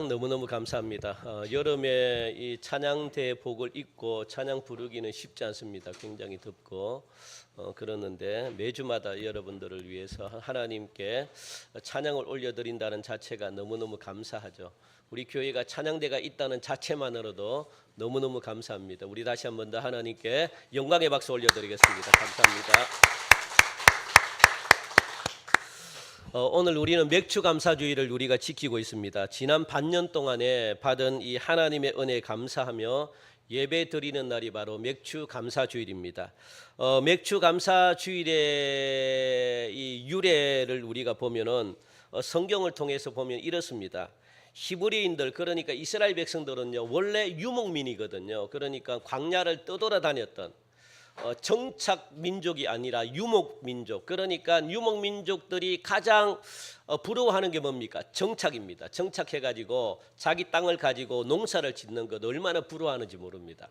찬양 너무너무 감사합니다. 여름에 이 찬양 대복을 입고 찬양 부르기는 쉽지 않습니다. 굉장히 덥고 그러는데 매주마다 여러분들을 위해서 하나님께 찬양을 올려드린다는 자체가 너무너무 감사하죠. 우리 교회가 찬양대가 있다는 자체만으로도 너무너무 감사합니다. 우리 다시 한 번 더 하나님께 영광의 박수 올려드리겠습니다. 감사합니다. 오늘 우리는 맥주 감사주의를 우리가 지키고 있습니다. 지난 반년 동안에 받은 이 하나님의 은혜에 감사하며 예배 드리는 날이 바로 맥주 감사주일입니다. 맥주 감사주일의 이 유래를 우리가 보면은 성경을 통해서 보면 이렇습니다. 히브리인들, 그러니까 이스라엘 백성들은요 원래 유목민이거든요. 그러니까 광야를 떠돌아다녔던 정착 민족이 아니라 유목 민족. 그러니까 유목 민족들이 가장 부러워하는 게 뭡니까? 정착입니다. 정착해 가지고 자기 땅을 가지고 농사를 짓는 것 얼마나 부러워하는지 모릅니다.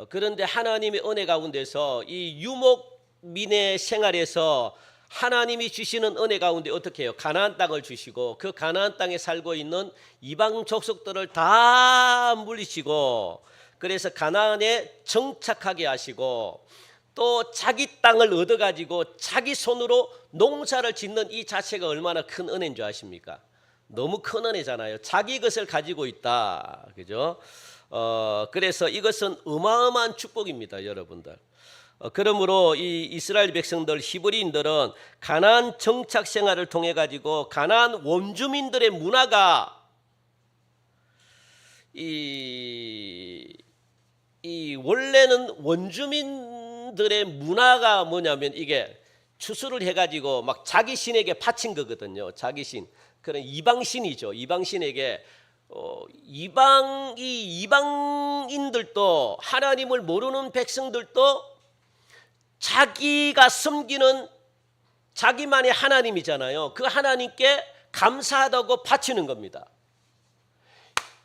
그런데 하나님의 은혜 가운데서 이 유목민의 생활에서 하나님이 주시는 은혜 가운데 어떻게 해요? 가나안 땅을 주시고 그 가나안 땅에 살고 있는 이방 족속들을 다 물리치고 그래서 가나안에 정착하게 하시고 또 자기 땅을 얻어가지고 자기 손으로 농사를 짓는 이 자체가 얼마나 큰 은혜인 줄 아십니까? 너무 큰 은혜잖아요. 자기 것을 가지고 있다, 그죠? 그래서 이것은 어마어마한 축복입니다, 여러분들. 그러므로 이 이스라엘 백성들, 히브리인들은 가나안 정착 생활을 통해 가지고 가나안 원주민들의 문화가 이 원래는 원주민들의 문화가 뭐냐면 이게 추수를 해가지고 막 자기 신에게 바친 거거든요. 자기 신, 그런 이방신이죠. 이방신에게 이방인들도 하나님을 모르는 백성들도 자기가 섬기는 자기만의 하나님이잖아요. 그 하나님께 감사하다고 바치는 겁니다.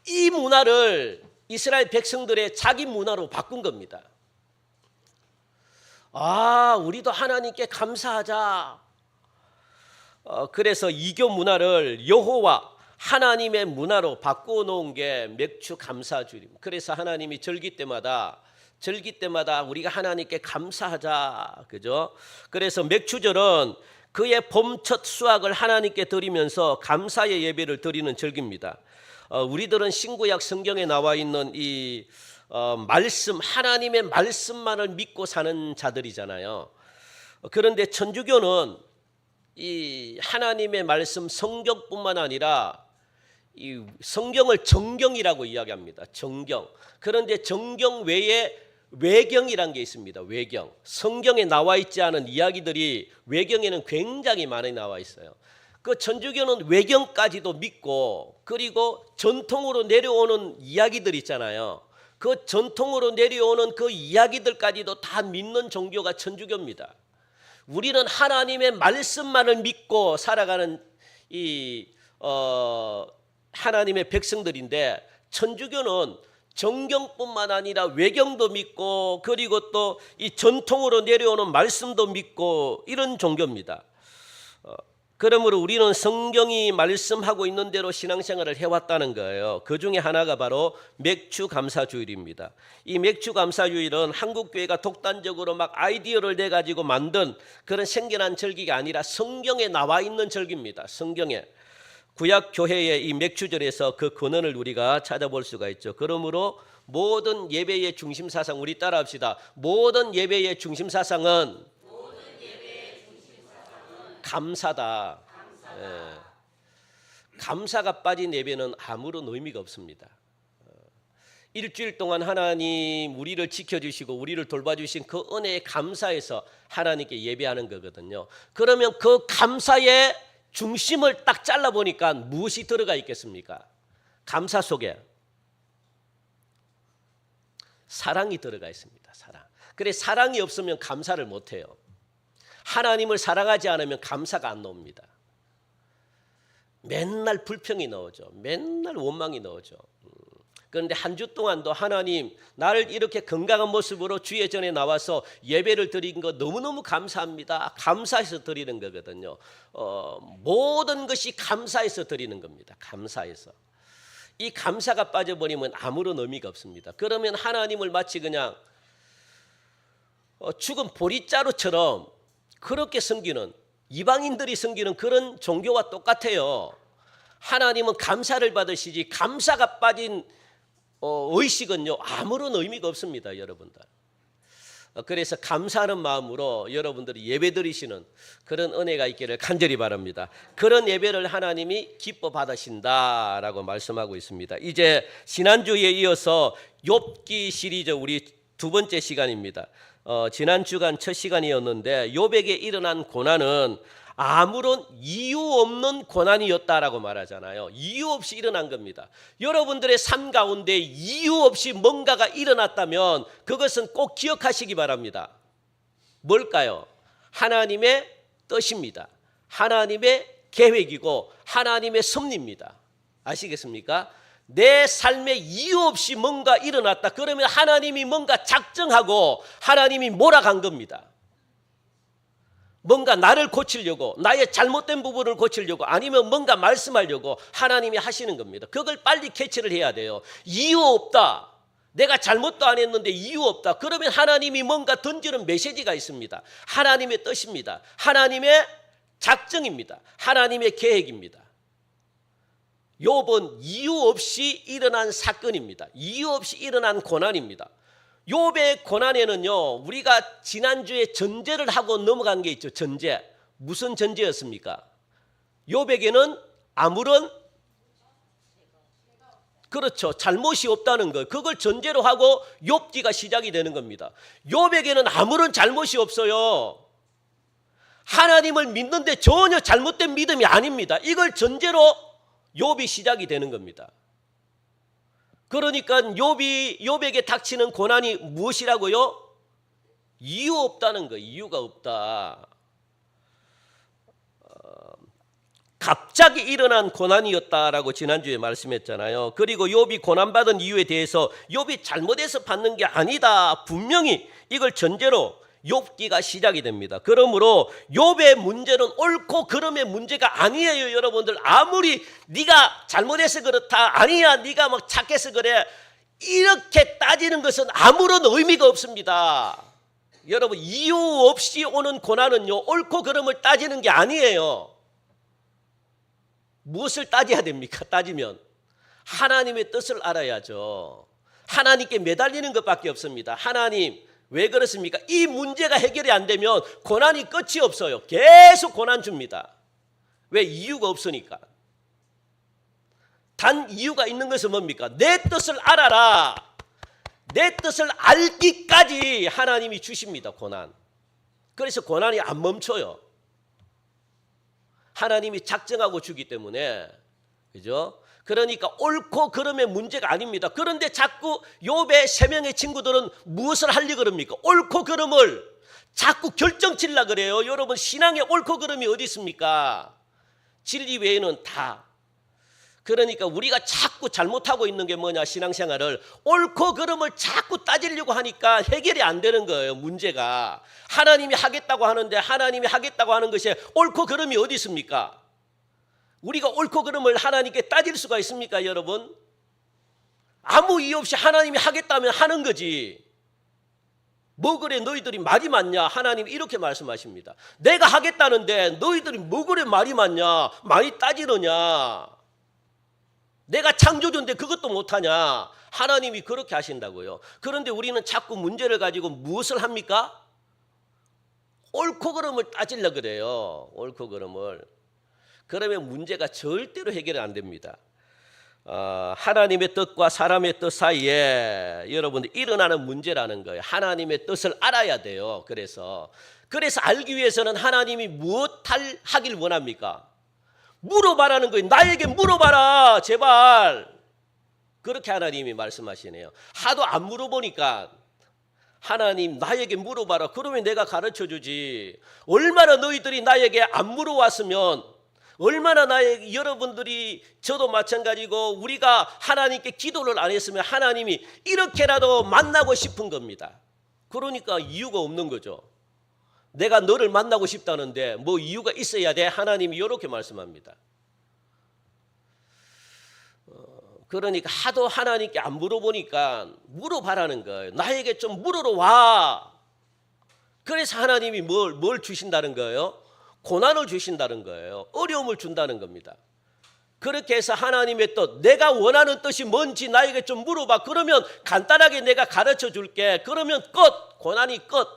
이 문화를 이스라엘 백성들의 자기 문화로 바꾼 겁니다. 우리도 하나님께 감사하자. 그래서 이교 문화를 여호와 하나님의 문화로 바꾸어 놓은 게 맥주 감사주일입니다. 그래서 하나님이 절기 때마다 우리가 하나님께 감사하자, 그죠? 그래서 맥주절은 그의 봄 첫 수확을 하나님께 드리면서 감사의 예배를 드리는 절기입니다. 우리들은 신구약 성경에 나와 있는 이 말씀, 하나님의 말씀만을 믿고 사는 자들이잖아요. 그런데 천주교는 이 하나님의 말씀 성경뿐만 아니라 이 성경을 정경이라고 이야기합니다. 정경. 그런데 정경 외에 외경이란 게 있습니다. 외경. 성경에 나와 있지 않은 이야기들이 외경에는 굉장히 많이 나와 있어요. 그 천주교는 외경까지도 믿고 그리고 전통으로 내려오는 이야기들 있잖아요. 그 전통으로 내려오는 그 이야기들까지도 다 믿는 종교가 천주교입니다. 우리는 하나님의 말씀만을 믿고 살아가는 하나님의 백성들인데 천주교는 정경뿐만 아니라 외경도 믿고 그리고 또 이 전통으로 내려오는 말씀도 믿고 이런 종교입니다. 그러므로 우리는 성경이 말씀하고 있는 대로 신앙생활을 해왔다는 거예요. 그 중에 하나가 바로 맥주 감사주일입니다. 이 맥주 감사주일은 한국교회가 독단적으로 막 아이디어를 내가지고 만든 그런 생겨난 절기가 아니라 성경에 나와 있는 절기입니다. 성경에. 구약교회의 이 맥주절에서 그 근원을 우리가 찾아볼 수가 있죠. 그러므로 모든 예배의 중심사상, 우리 따라합시다. 모든 예배의 중심사상은 감사다. 감사가 빠진 예배는 아무런 의미가 없습니다. 일주일 동안 하나님 우리를 지켜주시고 우리를 돌봐주신 그 은혜에 감사해서 하나님께 예배하는 거거든요. 그러면 그 감사의 중심을 딱 잘라보니까 무엇이 들어가 있겠습니까? 감사 속에 사랑이 들어가 있습니다. 사랑. 그래, 사랑이 없으면 감사를 못해요. 하나님을 사랑하지 않으면 감사가 안 나옵니다. 맨날 불평이 나오죠. 맨날 원망이 나오죠. 그런데 한 주 동안도 하나님 나를 이렇게 건강한 모습으로 주의 전에 나와서 예배를 드린 거 너무너무 감사합니다. 감사해서 드리는 거거든요. 모든 것이 감사해서 드리는 겁니다. 감사해서. 이 감사가 빠져버리면 아무런 의미가 없습니다. 그러면 하나님을 마치 그냥 죽은 보리자루처럼 그렇게 섬기는, 이방인들이 섬기는 그런 종교와 똑같아요. 하나님은 감사를 받으시지 감사가 빠진 의식은요 아무런 의미가 없습니다, 여러분들. 그래서 감사하는 마음으로 여러분들이 예배드리시는 그런 은혜가 있기를 간절히 바랍니다. 그런 예배를 하나님이 기뻐 받으신다라고 말씀하고 있습니다. 이제 지난주에 이어서 욥기 시리즈 우리 두 번째 시간입니다. 지난 주간 첫 시간이었는데 욥에게 일어난 고난은 아무런 이유 없는 고난이었다라고 말하잖아요. 이유 없이 일어난 겁니다. 여러분들의 삶 가운데 이유 없이 뭔가가 일어났다면 그것은 꼭 기억하시기 바랍니다. 뭘까요? 하나님의 뜻입니다. 하나님의 계획이고 하나님의 섭리입니다. 아시겠습니까? 내 삶에 이유 없이 뭔가 일어났다. 그러면 하나님이 뭔가 작정하고 하나님이 몰아간 겁니다. 뭔가 나를 고치려고, 나의 잘못된 부분을 고치려고, 아니면 뭔가 말씀하려고 하나님이 하시는 겁니다. 그걸 빨리 캐치를 해야 돼요. 이유 없다. 내가 잘못도 안 했는데 이유 없다. 그러면 하나님이 뭔가 던지는 메시지가 있습니다. 하나님의 뜻입니다. 하나님의 작정입니다. 하나님의 계획입니다. 욥은 이유 없이 일어난 사건입니다. 이유 없이 일어난 고난입니다. 욥의 고난에는요 우리가 지난주에 전제를 하고 넘어간 게 있죠. 전제. 무슨 전제였습니까? 욥에게는 아무런 그렇죠. 잘못이 없다는 거. 그걸 전제로 하고 욥기가 시작이 되는 겁니다. 욥에게는 아무런 잘못이 없어요. 하나님을 믿는데 전혀 잘못된 믿음이 아닙니다. 이걸 전제로 욥이 시작이 되는 겁니다. 그러니까 욥에게 닥치는 고난이 무엇이라고요? 이유 없다는 거. 이유가 없다. 갑자기 일어난 고난이었다라고 지난주에 말씀했잖아요. 그리고 욥이 고난받은 이유에 대해서 욥이 잘못해서 받는 게 아니다. 분명히 이걸 전제로 욥기가 시작이 됩니다. 그러므로 욥의 문제는 옳고 그름의 문제가 아니에요, 여러분들. 아무리 네가 잘못해서 그렇다, 아니야 네가 막 착해서 그래, 이렇게 따지는 것은 아무런 의미가 없습니다. 여러분, 이유 없이 오는 고난은요 옳고 그름을 따지는 게 아니에요. 무엇을 따져야 됩니까? 따지면 하나님의 뜻을 알아야죠. 하나님께 매달리는 것밖에 없습니다. 하나님, 왜 그렇습니까? 이 문제가 해결이 안 되면 고난이 끝이 없어요. 계속 고난 줍니다. 왜? 이유가 없으니까. 단 이유가 있는 것은 뭡니까? 내 뜻을 알아라. 내 뜻을 알기까지 하나님이 주십니다. 고난. 그래서 고난이 안 멈춰요. 하나님이 작정하고 주기 때문에. 그죠? 그러니까 옳고 그름의 문제가 아닙니다. 그런데 자꾸 욥의 세 명의 친구들은 무엇을 하려고 그럽니까? 옳고 그름을 자꾸 결정치려고 그래요. 여러분, 신앙에 옳고 그름이 어디 있습니까? 진리 외에는 다. 그러니까 우리가 자꾸 잘못하고 있는 게 뭐냐, 신앙생활을 옳고 그름을 자꾸 따지려고 하니까 해결이 안 되는 거예요. 문제가. 하나님이 하겠다고 하는데 하나님이 하겠다고 하는 것에 옳고 그름이 어디 있습니까? 우리가 옳고 그름을 하나님께 따질 수가 있습니까, 여러분? 아무 이유 없이 하나님이 하겠다면 하는 거지. 뭐 그래 너희들이 말이 많냐? 하나님이 이렇게 말씀하십니다. 내가 하겠다는데 너희들이 뭐 그래 말이 많냐? 많이 따지느냐? 내가 창조주인데 그것도 못하냐? 하나님이 그렇게 하신다고요. 그런데 우리는 자꾸 문제를 가지고 무엇을 합니까? 옳고 그름을 따지려고 그래요. 옳고 그름을. 그러면 문제가 절대로 해결이 안 됩니다. 하나님의 뜻과 사람의 뜻 사이에 여러분들 일어나는 문제라는 거예요. 하나님의 뜻을 알아야 돼요. 그래서 알기 위해서는 하나님이 무엇 하길 원합니까? 물어봐라는 거예요. 나에게 물어봐라, 제발. 그렇게 하나님이 말씀하시네요. 하도 안 물어보니까 하나님, 나에게 물어봐라. 그러면 내가 가르쳐주지. 얼마나 너희들이 나에게 안 물어왔으면, 얼마나 여러분들이 저도 마찬가지고 우리가 하나님께 기도를 안 했으면 하나님이 이렇게라도 만나고 싶은 겁니다. 그러니까 이유가 없는 거죠. 내가 너를 만나고 싶다는데 뭐 이유가 있어야 돼? 하나님이 이렇게 말씀합니다. 그러니까 하도 하나님께 안 물어보니까 물어봐라는 거예요. 나에게 좀 물으러 와. 그래서 하나님이 뭘 주신다는 거예요? 고난을 주신다는 거예요. 어려움을 준다는 겁니다. 그렇게 해서 하나님의 뜻, 내가 원하는 뜻이 뭔지 나에게 좀 물어봐. 그러면 간단하게 내가 가르쳐 줄게. 그러면 끝. 고난이 끝.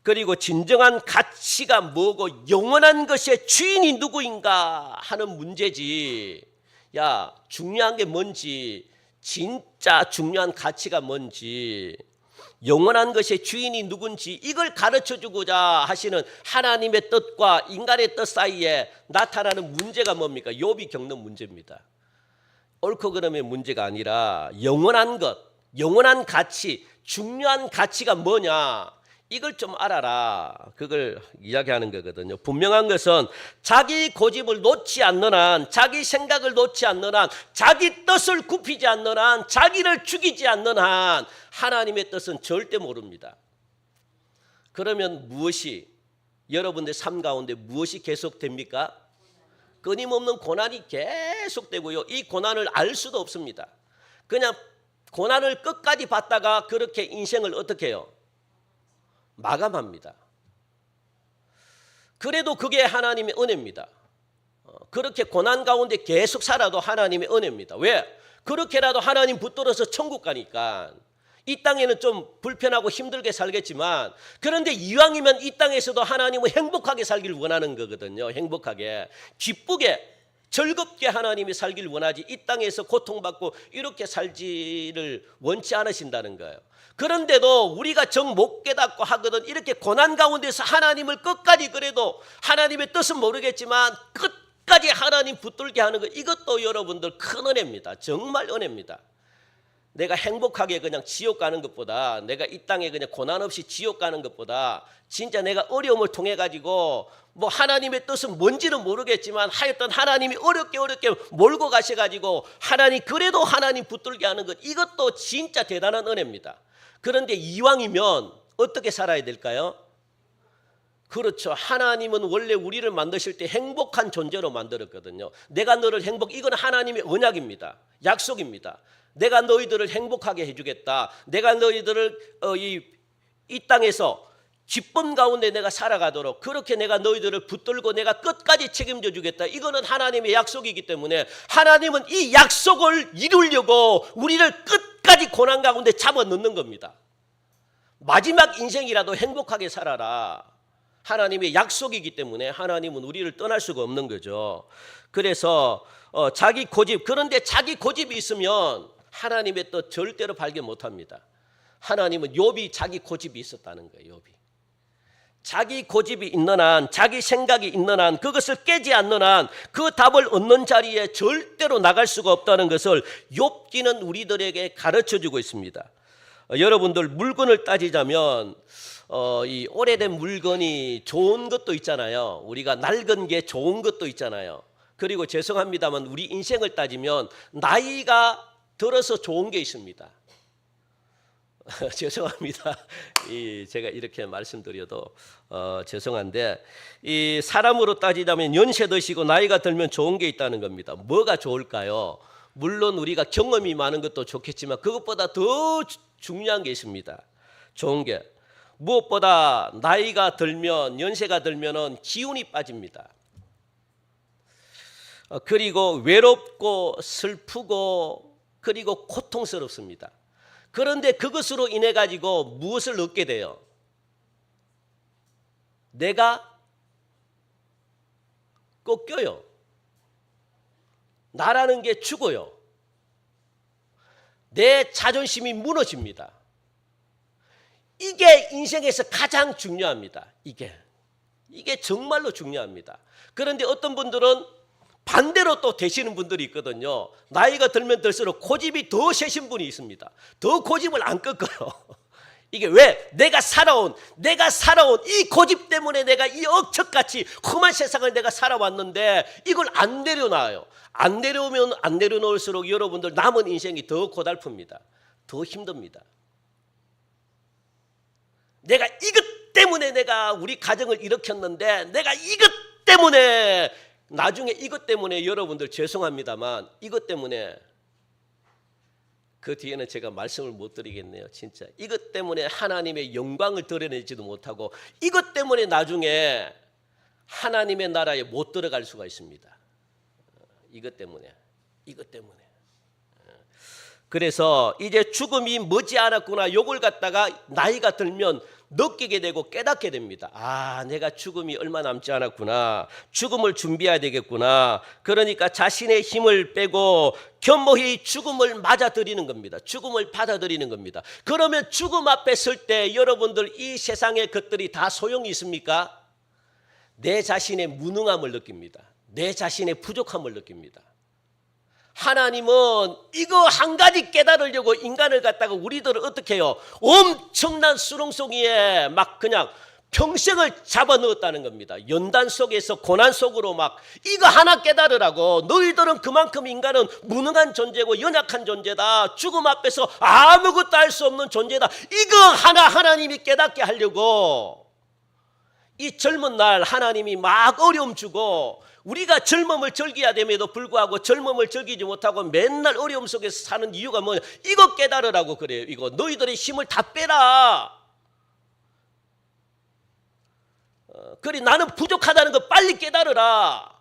그리고 진정한 가치가 뭐고 영원한 것의 주인이 누구인가 하는 문제지. 야, 중요한 게 뭔지, 진짜 중요한 가치가 뭔지, 영원한 것의 주인이 누군지 이걸 가르쳐주고자 하시는 하나님의 뜻과 인간의 뜻 사이에 나타나는 문제가 뭡니까? 욥이 겪는 문제입니다. 옳고 그름의 문제가 아니라 영원한 것, 영원한 가치, 중요한 가치가 뭐냐, 이걸 좀 알아라. 그걸 이야기하는 거거든요. 분명한 것은 자기 고집을 놓지 않는 한, 자기 생각을 놓지 않는 한, 자기 뜻을 굽히지 않는 한, 자기를 죽이지 않는 한 하나님의 뜻은 절대 모릅니다. 그러면 무엇이, 여러분들 삶 가운데 무엇이 계속됩니까? 끊임없는 고난이 계속되고요. 이 고난을 알 수도 없습니다. 그냥 고난을 끝까지 받다가 그렇게 인생을 어떻게 해요? 마감합니다. 그래도 그게 하나님의 은혜입니다. 그렇게 고난 가운데 계속 살아도 하나님의 은혜입니다. 왜? 그렇게라도 하나님 붙들어서 천국 가니까. 이 땅에는 좀 불편하고 힘들게 살겠지만, 그런데 이왕이면 이 땅에서도 하나님은 행복하게 살길 원하는 거거든요. 행복하게, 기쁘게, 즐겁게 하나님이 살길 원하지, 이 땅에서 고통받고 이렇게 살지를 원치 않으신다는 거예요. 그런데도 우리가 정 못 깨닫고 하거든, 이렇게 고난 가운데서 하나님을 끝까지, 그래도 하나님의 뜻은 모르겠지만 끝까지 하나님 붙들게 하는 것, 이것도 여러분들 큰 은혜입니다. 정말 은혜입니다. 내가 행복하게 그냥 지옥 가는 것보다, 내가 이 땅에 그냥 고난 없이 지옥 가는 것보다, 진짜 내가 어려움을 통해 가지고 뭐 하나님의 뜻은 뭔지는 모르겠지만 하여튼 하나님이 어렵게 몰고 가셔가지고 하나님, 그래도 하나님 붙들게 하는 것, 이것도 진짜 대단한 은혜입니다. 그런데 이왕이면 어떻게 살아야 될까요? 그렇죠. 하나님은 원래 우리를 만드실 때 행복한 존재로 만들었거든요. 내가 너를 이건 하나님의 언약입니다. 약속입니다. 내가 너희들을 행복하게 해주겠다. 내가 너희들을 이 땅에서 기쁨 가운데 내가 살아가도록, 그렇게 내가 너희들을 붙들고 내가 끝까지 책임져 주겠다. 이거는 하나님의 약속이기 때문에 하나님은 이 약속을 이루려고 우리를 끝까지 고난 가운데 잡아넣는 겁니다. 마지막 인생이라도 행복하게 살아라. 하나님의 약속이기 때문에 하나님은 우리를 떠날 수가 없는 거죠. 그래서 자기 고집, 그런데 자기 고집이 있으면 하나님의 뜻 절대로 발견 못합니다. 하나님은 욥이 자기 고집이 있었다는 거예요. 욥이 자기 고집이 있는 한, 자기 생각이 있는 한, 그것을 깨지 않는 한 그 답을 얻는 자리에 절대로 나갈 수가 없다는 것을 욥기는 우리들에게 가르쳐주고 있습니다. 여러분들, 물건을 따지자면 이 오래된 물건이 좋은 것도 있잖아요. 우리가 낡은 게 좋은 것도 있잖아요. 그리고 죄송합니다만 우리 인생을 따지면 나이가 들어서 좋은 게 있습니다. 죄송합니다. 제가 이렇게 말씀드려도 죄송한데, 이 사람으로 따지자면 연세 드시고 나이가 들면 좋은 게 있다는 겁니다. 뭐가 좋을까요? 물론 우리가 경험이 많은 것도 좋겠지만 그것보다 더 중요한 게 있습니다. 좋은 게, 무엇보다 나이가 들면, 연세가 들면은 기운이 빠집니다. 그리고 외롭고 슬프고 그리고 고통스럽습니다. 그런데 그것으로 인해 가지고 무엇을 얻게 돼요? 내가 꺾여요. 나라는 게 죽어요. 내 자존심이 무너집니다. 이게 인생에서 가장 중요합니다. 이게 정말로 중요합니다. 그런데 어떤 분들은 반대로 또 되시는 분들이 있거든요. 나이가 들면 들수록 고집이 더 세신 분이 있습니다. 더 고집을 안 꺾어요. 이게 왜? 내가 살아온 이 고집 때문에 내가 이 억척같이 험한 세상을 내가 살아왔는데 이걸 안 내려놔요. 안 내려오면 안 내려놓을수록 여러분들 남은 인생이 더 고달픕니다. 더 힘듭니다. 내가 이것 때문에 내가 우리 가정을 일으켰는데, 내가 이것 때문에 나중에 이것 때문에 여러분들 죄송합니다만 이것 때문에 그 뒤에는 제가 말씀을 못 드리겠네요. 진짜 이것 때문에 하나님의 영광을 드러내지도 못하고 이것 때문에 나중에 하나님의 나라에 못 들어갈 수가 있습니다. 이것 때문에. 그래서 이제 죽음이 머지않았구나 요걸 갖다가 나이가 들면 느끼게 되고 깨닫게 됩니다. 아, 내가 죽음이 얼마 남지 않았구나. 죽음을 준비해야 되겠구나. 그러니까 자신의 힘을 빼고 겸허히 죽음을 맞아들이는 겁니다. 죽음을 받아들이는 겁니다. 그러면 죽음 앞에 설 때 여러분들 이 세상의 것들이 다 소용이 있습니까? 내 자신의 무능함을 느낍니다. 내 자신의 부족함을 느낍니다. 하나님은 이거 한 가지 깨달으려고 인간을 갖다가 우리들을 어떻게 해요? 엄청난 수렁송이에 막 그냥 평생을 잡아넣었다는 겁니다. 연단 속에서 고난 속으로 막 이거 하나 깨달으라고. 너희들은 그만큼 인간은 무능한 존재고 연약한 존재다. 죽음 앞에서 아무것도 할 수 없는 존재다. 이거 하나 하나님이 깨닫게 하려고 이 젊은 날 하나님이 막 어려움 주고 우리가 젊음을 즐겨야 됨에도 불구하고 젊음을 즐기지 못하고 맨날 어려움 속에서 사는 이유가 뭐냐? 이거 깨달으라고 그래요. 이거 너희들의 힘을 다 빼라. 그래 나는 부족하다는 거 빨리 깨달으라.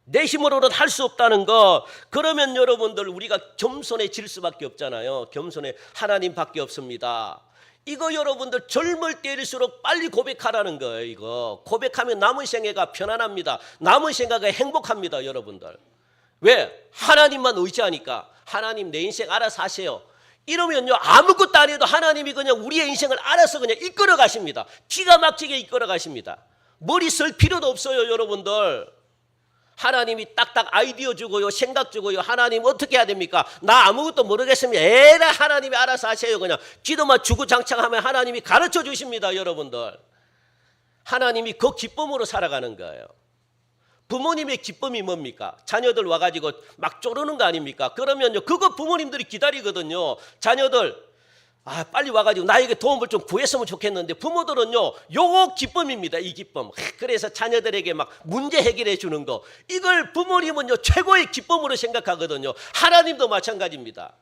내 힘으로는 할 수 없다는 거. 그러면 여러분들 우리가 겸손해질 수밖에 없잖아요. 겸손해 하나님밖에 없습니다. 이거 여러분들 젊을 때일수록 빨리 고백하라는 거예요. 이거 고백하면 남은 생애가 편안합니다. 남은 생애가 행복합니다. 여러분들 왜? 하나님만 의지하니까. 하나님 내 인생 알아서 하세요. 이러면요 아무것도 안 해도 하나님이 그냥 우리의 인생을 알아서 그냥 이끌어 가십니다. 기가 막히게 이끌어 가십니다. 머리 쓸 필요도 없어요. 여러분들 하나님이 딱딱 아이디어 주고요. 생각 주고요. 하나님 어떻게 해야 됩니까? 나 아무것도 모르겠습니다. 에라 하나님이 알아서 하세요. 그냥 기도만 주구장창하면 하나님이 가르쳐 주십니다. 여러분들 하나님이 그 기쁨으로 살아가는 거예요. 부모님의 기쁨이 뭡니까? 자녀들 와가지고 막 쪼르는 거 아닙니까? 그러면요 그거 부모님들이 기다리거든요. 자녀들 빨리 와가지고 나에게 도움을 좀 구했으면 좋겠는데 부모들은요 요거 기쁨입니다. 이 기쁨. 그래서 자녀들에게 막 문제 해결해 주는 거 이걸 부모님은요 최고의 기쁨으로 생각하거든요. 하나님도 마찬가지입니다.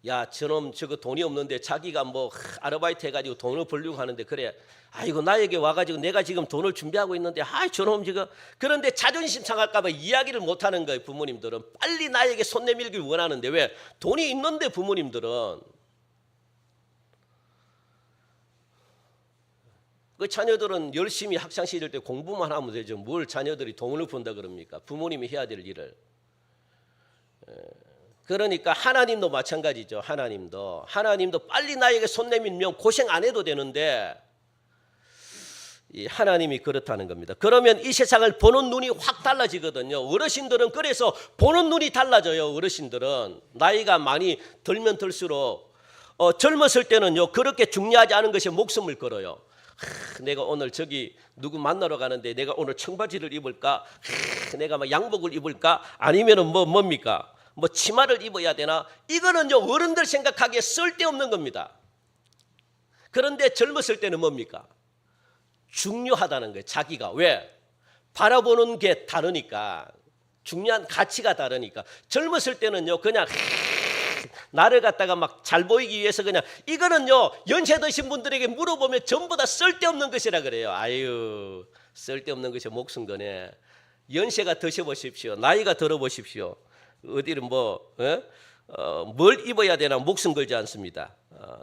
야 저놈 저거 돈이 없는데 자기가 뭐 아르바이트 해가지고 돈을 벌려고 하는데 그래 아이고 나에게 와가지고 내가 지금 돈을 준비하고 있는데 저놈 저거 그런데 자존심 상할까 봐 이야기를 못하는 거예요. 부모님들은 빨리 나에게 손 내밀길 원하는데 왜? 돈이 있는데 부모님들은 그 자녀들은 열심히 학창시절 때 공부만 하면 되죠. 뭘 자녀들이 돈을 번다 그럽니까? 부모님이 해야 될 일을. 그러니까 하나님도 마찬가지죠. 하나님도 빨리 나에게 손 내밀면 고생 안 해도 되는데 이 하나님이 그렇다는 겁니다. 그러면 이 세상을 보는 눈이 확 달라지거든요. 어르신들은 그래서 보는 눈이 달라져요. 어르신들은 나이가 많이 들면 들수록 젊었을 때는요 그렇게 중요하지 않은 것에 목숨을 걸어요. 내가 오늘 저기 누구 만나러 가는데 내가 오늘 청바지를 입을까? 내가 막 양복을 입을까? 아니면은 뭡니까? 뭐 치마를 입어야 되나? 이거는요 어른들 생각하기에 쓸데없는 겁니다. 그런데 젊었을 때는 뭡니까? 중요하다는 거예요. 자기가. 왜? 바라보는 게 다르니까. 중요한 가치가 다르니까. 젊었을 때는요 그냥 나를 갖다가 막 잘 보이기 위해서 그냥 이거는요 연세 드신 분들에게 물어보면 전부 다 쓸데없는 것이라 그래요. 아유 쓸데없는 것이 목숨 거네. 연세가 드셔보십시오. 나이가 들어보십시오. 어디를 뭘 입어야 되나 목숨 걸지 않습니다.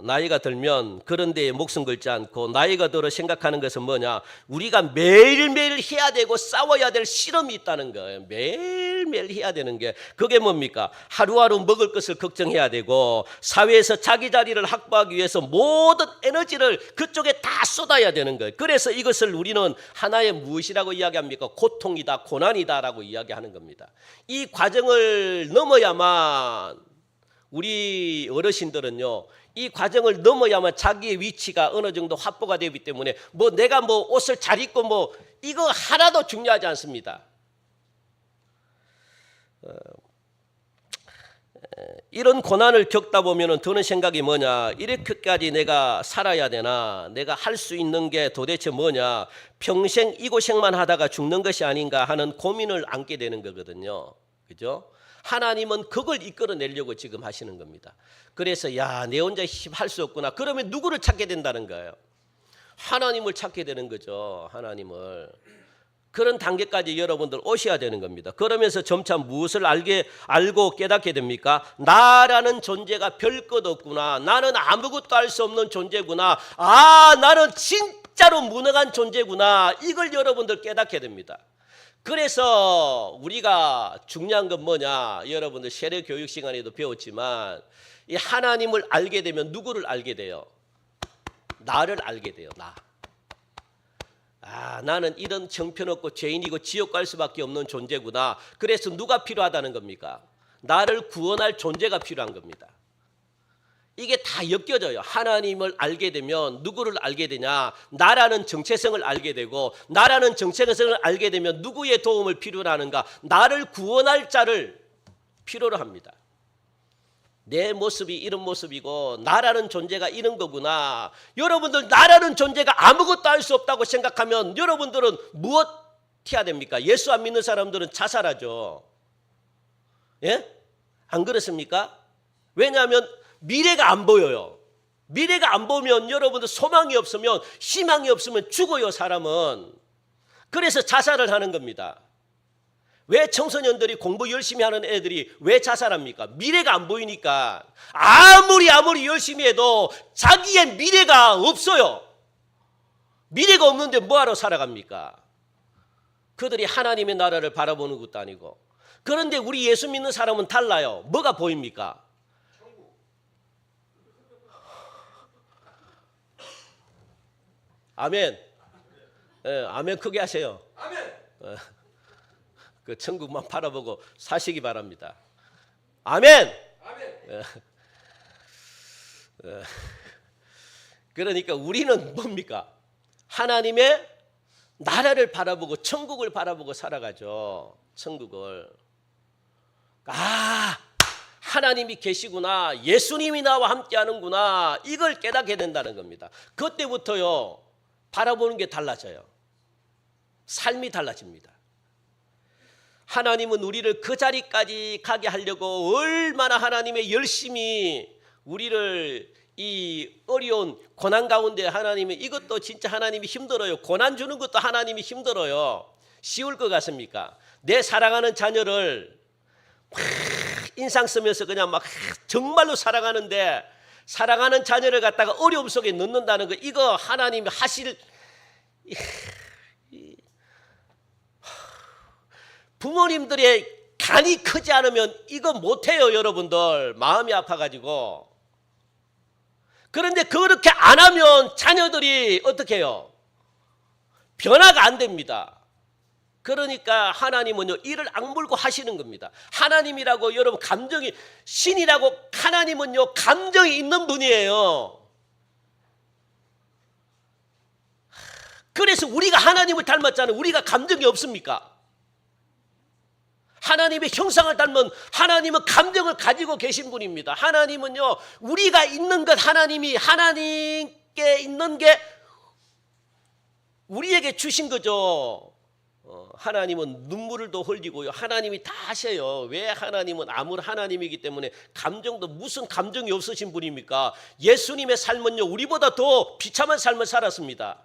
나이가 들면 그런 데에 목숨 걸지 않고 나이가 들어 생각하는 것은 뭐냐? 우리가 매일매일 해야 되고 싸워야 될 실험이 있다는 거예요. 매일매일 해야 되는 게 그게 뭡니까? 하루하루 먹을 것을 걱정해야 되고 사회에서 자기 자리를 확보하기 위해서 모든 에너지를 그쪽에 다 쏟아야 되는 거예요. 그래서 이것을 우리는 하나의 무엇이라고 이야기합니까? 고통이다, 고난이다라고 이야기하는 겁니다. 이 과정을 넘어야만 우리 어르신들은요 이 과정을 넘어야만 자기의 위치가 어느 정도 확보가 되기 때문에 내가 옷을 잘 입고 이거 하나도 중요하지 않습니다. 이런 고난을 겪다 보면은 드는 생각이 뭐냐? 이렇게까지 내가 살아야 되나? 내가 할 수 있는 게 도대체 뭐냐? 평생 이 고생만 하다가 죽는 것이 아닌가 하는 고민을 안게 되는 거거든요. 그죠? 하나님은 그걸 이끌어내려고 지금 하시는 겁니다. 그래서 야, 내 혼자 할 수 없구나. 그러면 누구를 찾게 된다는 거예요? 하나님을 찾게 되는 거죠. 하나님을. 그런 단계까지 여러분들 오셔야 되는 겁니다. 그러면서 점차 무엇을 알고 깨닫게 됩니까? 나라는 존재가 별 것 없구나. 나는 아무것도 할 수 없는 존재구나. 아, 나는 진짜로 무능한 존재구나. 이걸 여러분들 깨닫게 됩니다. 그래서 우리가 중요한 건 뭐냐? 여러분들 세례 교육 시간에도 배웠지만 이 하나님을 알게 되면 누구를 알게 돼요? 나를 알게 돼요. 나. 아, 나는 이런 형편없고 죄인이고 지옥 갈 수밖에 없는 존재구나. 그래서 누가 필요하다는 겁니까? 나를 구원할 존재가 필요한 겁니다. 이게 다 엮여져요. 하나님을 알게 되면 누구를 알게 되냐? 나라는 정체성을 알게 되고, 나라는 정체성을 알게 되면 누구의 도움을 필요로 하는가? 나를 구원할 자를 필요로 합니다. 내 모습이 이런 모습이고 나라는 존재가 이런 거구나. 여러분들 나라는 존재가 아무것도 할 수 없다고 생각하면 여러분들은 무엇 해야 됩니까? 예수 안 믿는 사람들은 자살하죠. 예? 안 그렇습니까? 왜냐하면 미래가 안 보여요. 미래가 안 보면 여러분들 소망이 없으면, 희망이 없으면 죽어요, 사람은. 그래서 자살을 하는 겁니다. 왜 청소년들이 공부 열심히 하는 애들이 왜 자살합니까? 미래가 안 보이니까. 아무리 열심히 해도 자기의 미래가 없어요. 미래가 없는데 뭐하러 살아갑니까? 그들이 하나님의 나라를 바라보는 것도 아니고. 그런데 우리 예수 믿는 사람은 달라요. 뭐가 보입니까? 아멘. 예, 아멘 크게 하세요. 아멘. 그 천국만 바라보고 사시기 바랍니다. 아멘. 아멘. 그러니까 우리는 뭡니까? 하나님의 나라를 바라보고 천국을 바라보고 살아가죠. 천국을. 아, 하나님이 계시구나. 예수님이 나와 함께 하는구나. 이걸 깨닫게 된다는 겁니다. 그때부터요, 바라보는 게 달라져요. 삶이 달라집니다. 하나님은 우리를 그 자리까지 가게 하려고 얼마나 하나님의 열심히 우리를 이 어려운 고난 가운데 하나님이, 이것도 진짜 하나님이 힘들어요. 고난 주는 것도 하나님이 힘들어요. 쉬울 것 같습니까? 내 사랑하는 자녀를 막 인상 쓰면서 그냥 막 정말로 사랑하는데, 사랑하는 자녀를 갖다가 어려움 속에 넣는다는 거, 이거 하나님이 하실, 부모님들의 간이 크지 않으면 이거 못해요. 여러분들 마음이 아파가지고. 그런데 그렇게 안 하면 자녀들이 어떻게 해요? 변화가 안 됩니다. 그러니까 하나님은요, 이를 악물고 하시는 겁니다. 하나님이라고 여러분 감정이, 신이라고 하나님은요 감정이 있는 분이에요. 그래서 우리가 하나님을 닮았잖아요. 우리가 감정이 없습니까? 하나님의 형상을 닮은, 하나님은 감정을 가지고 계신 분입니다. 하나님은요, 우리가 있는 것, 하나님이 하나님께 있는 게 우리에게 주신 거죠. 하나님은 눈물도 흘리고요, 하나님이 다 하셔요. 왜? 하나님은 아무런 하나님이기 때문에 감정도, 무슨 감정이 없으신 분입니까? 예수님의 삶은요, 우리보다 더 비참한 삶을 살았습니다.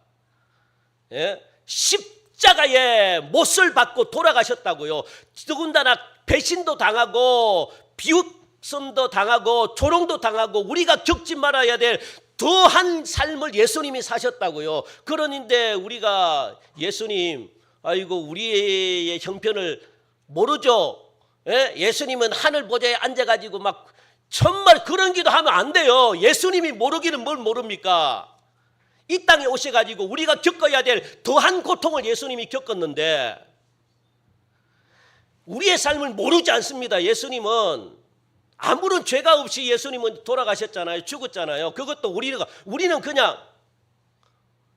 예? 십자가에 못을 받고 돌아가셨다고요. 더군다나 배신도 당하고 비웃음도 당하고 조롱도 당하고 우리가 겪지 말아야 될 더한 삶을 예수님이 사셨다고요. 그러는데 우리가 예수님, 아이고 우리의 형편을 모르죠. 예? 예수님은 하늘 보좌에 앉아가지고 막 정말 그런 기도하면 안 돼요. 예수님이 모르기는 뭘 모릅니까? 이 땅에 오셔가지고 우리가 겪어야 될 더한 고통을 예수님이 겪었는데 우리의 삶을 모르지 않습니다. 예수님은 아무런 죄가 없이 예수님은 돌아가셨잖아요. 죽었잖아요. 그것도 우리는 그냥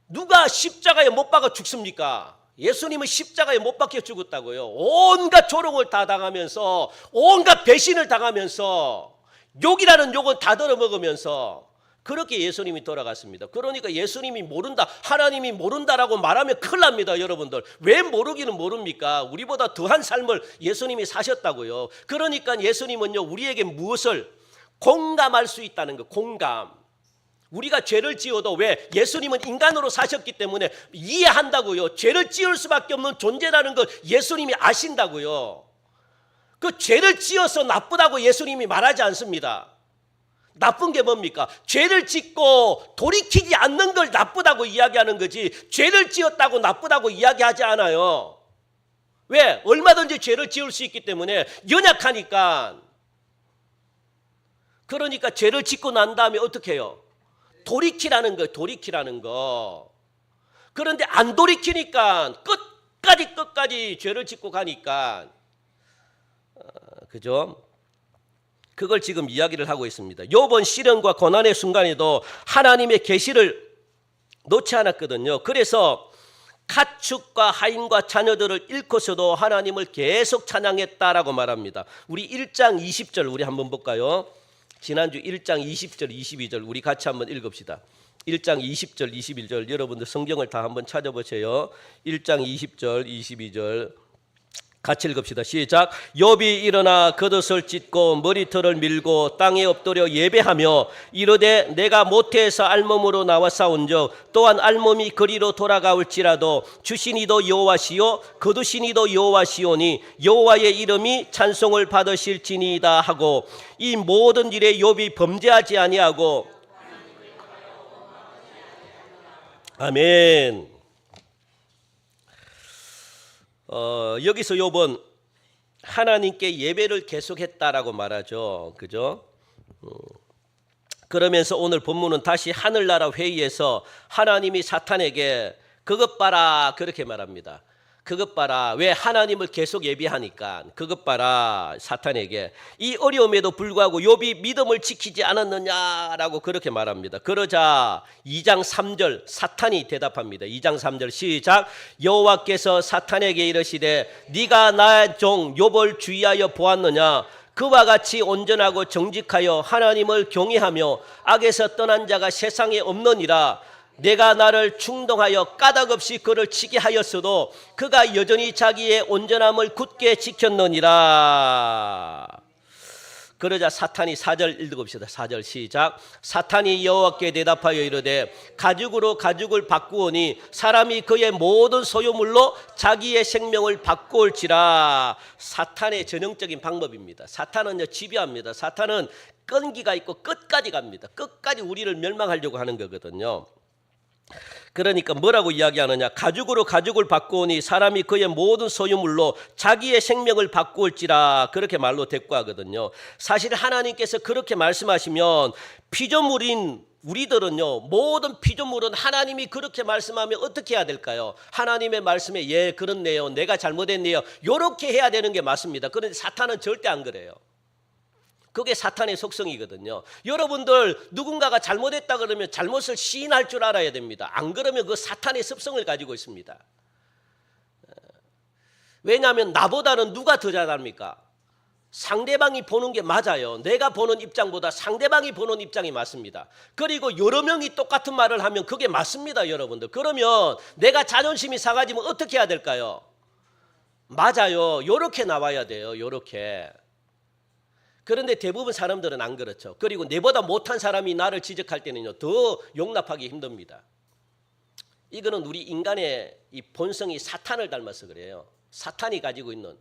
누가 십자가에 못 박아 죽습니까? 예수님은 십자가에 못 박혀 죽었다고요. 온갖 조롱을 다 당하면서, 온갖 배신을 당하면서, 욕이라는 욕은 다 들어먹으면서 그렇게 예수님이 돌아갔습니다. 그러니까 예수님이 모른다, 하나님이 모른다라고 말하면 큰일 납니다. 여러분들 왜 모르기는 모릅니까? 우리보다 더한 삶을 예수님이 사셨다고요. 그러니까 예수님은요, 우리에게 무엇을 공감할 수 있다는 거. 공감. 우리가 죄를 지어도, 왜? 예수님은 인간으로 사셨기 때문에 이해한다고요. 죄를 지을 수밖에 없는 존재라는 걸 예수님이 아신다고요. 그 죄를 지어서 나쁘다고 예수님이 말하지 않습니다. 나쁜 게 뭡니까? 죄를 짓고 돌이키지 않는 걸 나쁘다고 이야기하는 거지, 죄를 지었다고 나쁘다고 이야기하지 않아요. 왜? 얼마든지 죄를 지을 수 있기 때문에, 연약하니까. 그러니까 죄를 짓고 난 다음에 어떻게 해요? 돌이키라는 거예요. 돌이키라는 거. 그런데 안 돌이키니까 끝까지 죄를 짓고 가니까, 그죠? 그걸 지금 이야기를 하고 있습니다. 욥은 시련과 고난의 순간에도 하나님의 계시를 놓지 않았거든요. 그래서 가축과 하인과 자녀들을 잃고서도 하나님을 계속 찬양했다라고 말합니다. 우리 1장 20절 우리 한번 볼까요? 지난주 1장 20절 22절 우리 같이 한번 읽읍시다. 1장 20절 21절 여러분들 성경을 다 한번 찾아보세요. 1장 20절 22절 같이 읽읍시다. 시작. 욥이 일어나 겉옷을 찢고 머리털을 밀고 땅에 엎드려 예배하며 이르되 내가 모태에서 알몸으로 나와 싸운즉 또한 알몸이 그리로 돌아가올지라도 주시니도 여호와시요 거두시니도 여호와시오니 여호와의 이름이 찬송을 받으실지니이다 하고, 이 모든 일에 욥이 범죄하지 아니하고. 아멘. 여기서 욥은 하나님께 예배를 계속했다라고 말하죠. 그죠? 그러면서 오늘 본문은 다시 하늘나라 회의에서 하나님이 사탄에게 그것 봐라 그렇게 말합니다. 그것 봐라. 왜? 하나님을 계속 예배하니까. 그것 봐라. 사탄에게 이 어려움에도 불구하고 욥이 믿음을 지키지 않았느냐라고 그렇게 말합니다. 그러자 2장 3절 사탄이 대답합니다. 2장 3절 시작. 여호와께서 사탄에게 이르시되 네가 나의 종 욥을 주의하여 보았느냐? 그와 같이 온전하고 정직하여 하나님을 경외하며 악에서 떠난 자가 세상에 없느니라. 내가 나를 충동하여 까닭없이 그를 치게 하였어도 그가 여전히 자기의 온전함을 굳게 지켰느니라. 그러자 사탄이 4절 읽어봅시다. 4절 시작. 사탄이 여호와께 대답하여 이르되 가죽으로 가죽을 바꾸오니 사람이 그의 모든 소유물로 자기의 생명을 바꾸올지라. 사탄의 전형적인 방법입니다. 사탄은요, 집요합니다. 사탄은 끈기가 있고 끝까지 갑니다. 끝까지 우리를 멸망하려고 하는 거거든요. 그러니까 뭐라고 이야기하느냐? 가죽으로 가죽을 바꾸오니 사람이 그의 모든 소유물로 자기의 생명을 바꾸올지라. 그렇게 말로 대꾸하거든요. 사실 하나님께서 그렇게 말씀하시면 피조물인 우리들은요, 모든 피조물은 하나님이 그렇게 말씀하면 어떻게 해야 될까요? 하나님의 말씀에 예 그렇네요, 내가 잘못했네요, 이렇게 해야 되는 게 맞습니다. 그런데 사탄은 절대 안 그래요. 그게 사탄의 속성이거든요. 여러분들 누군가가 잘못했다 그러면 잘못을 시인할 줄 알아야 됩니다. 안 그러면 그 사탄의 습성을 가지고 있습니다. 왜냐하면 나보다는 누가 더 잘합니까? 상대방이 보는 게 맞아요. 내가 보는 입장보다 상대방이 보는 입장이 맞습니다. 그리고 여러 명이 똑같은 말을 하면 그게 맞습니다. 여러분들. 그러면 내가 자존심이 상하지면 어떻게 해야 될까요? 맞아요. 요렇게 나와야 돼요. 요렇게. 그런데 대부분 사람들은 안 그렇죠. 그리고 내보다 못한 사람이 나를 지적할 때는요, 더 용납하기 힘듭니다. 이거는 우리 인간의 이 본성이 사탄을 닮아서 그래요. 사탄이 가지고 있는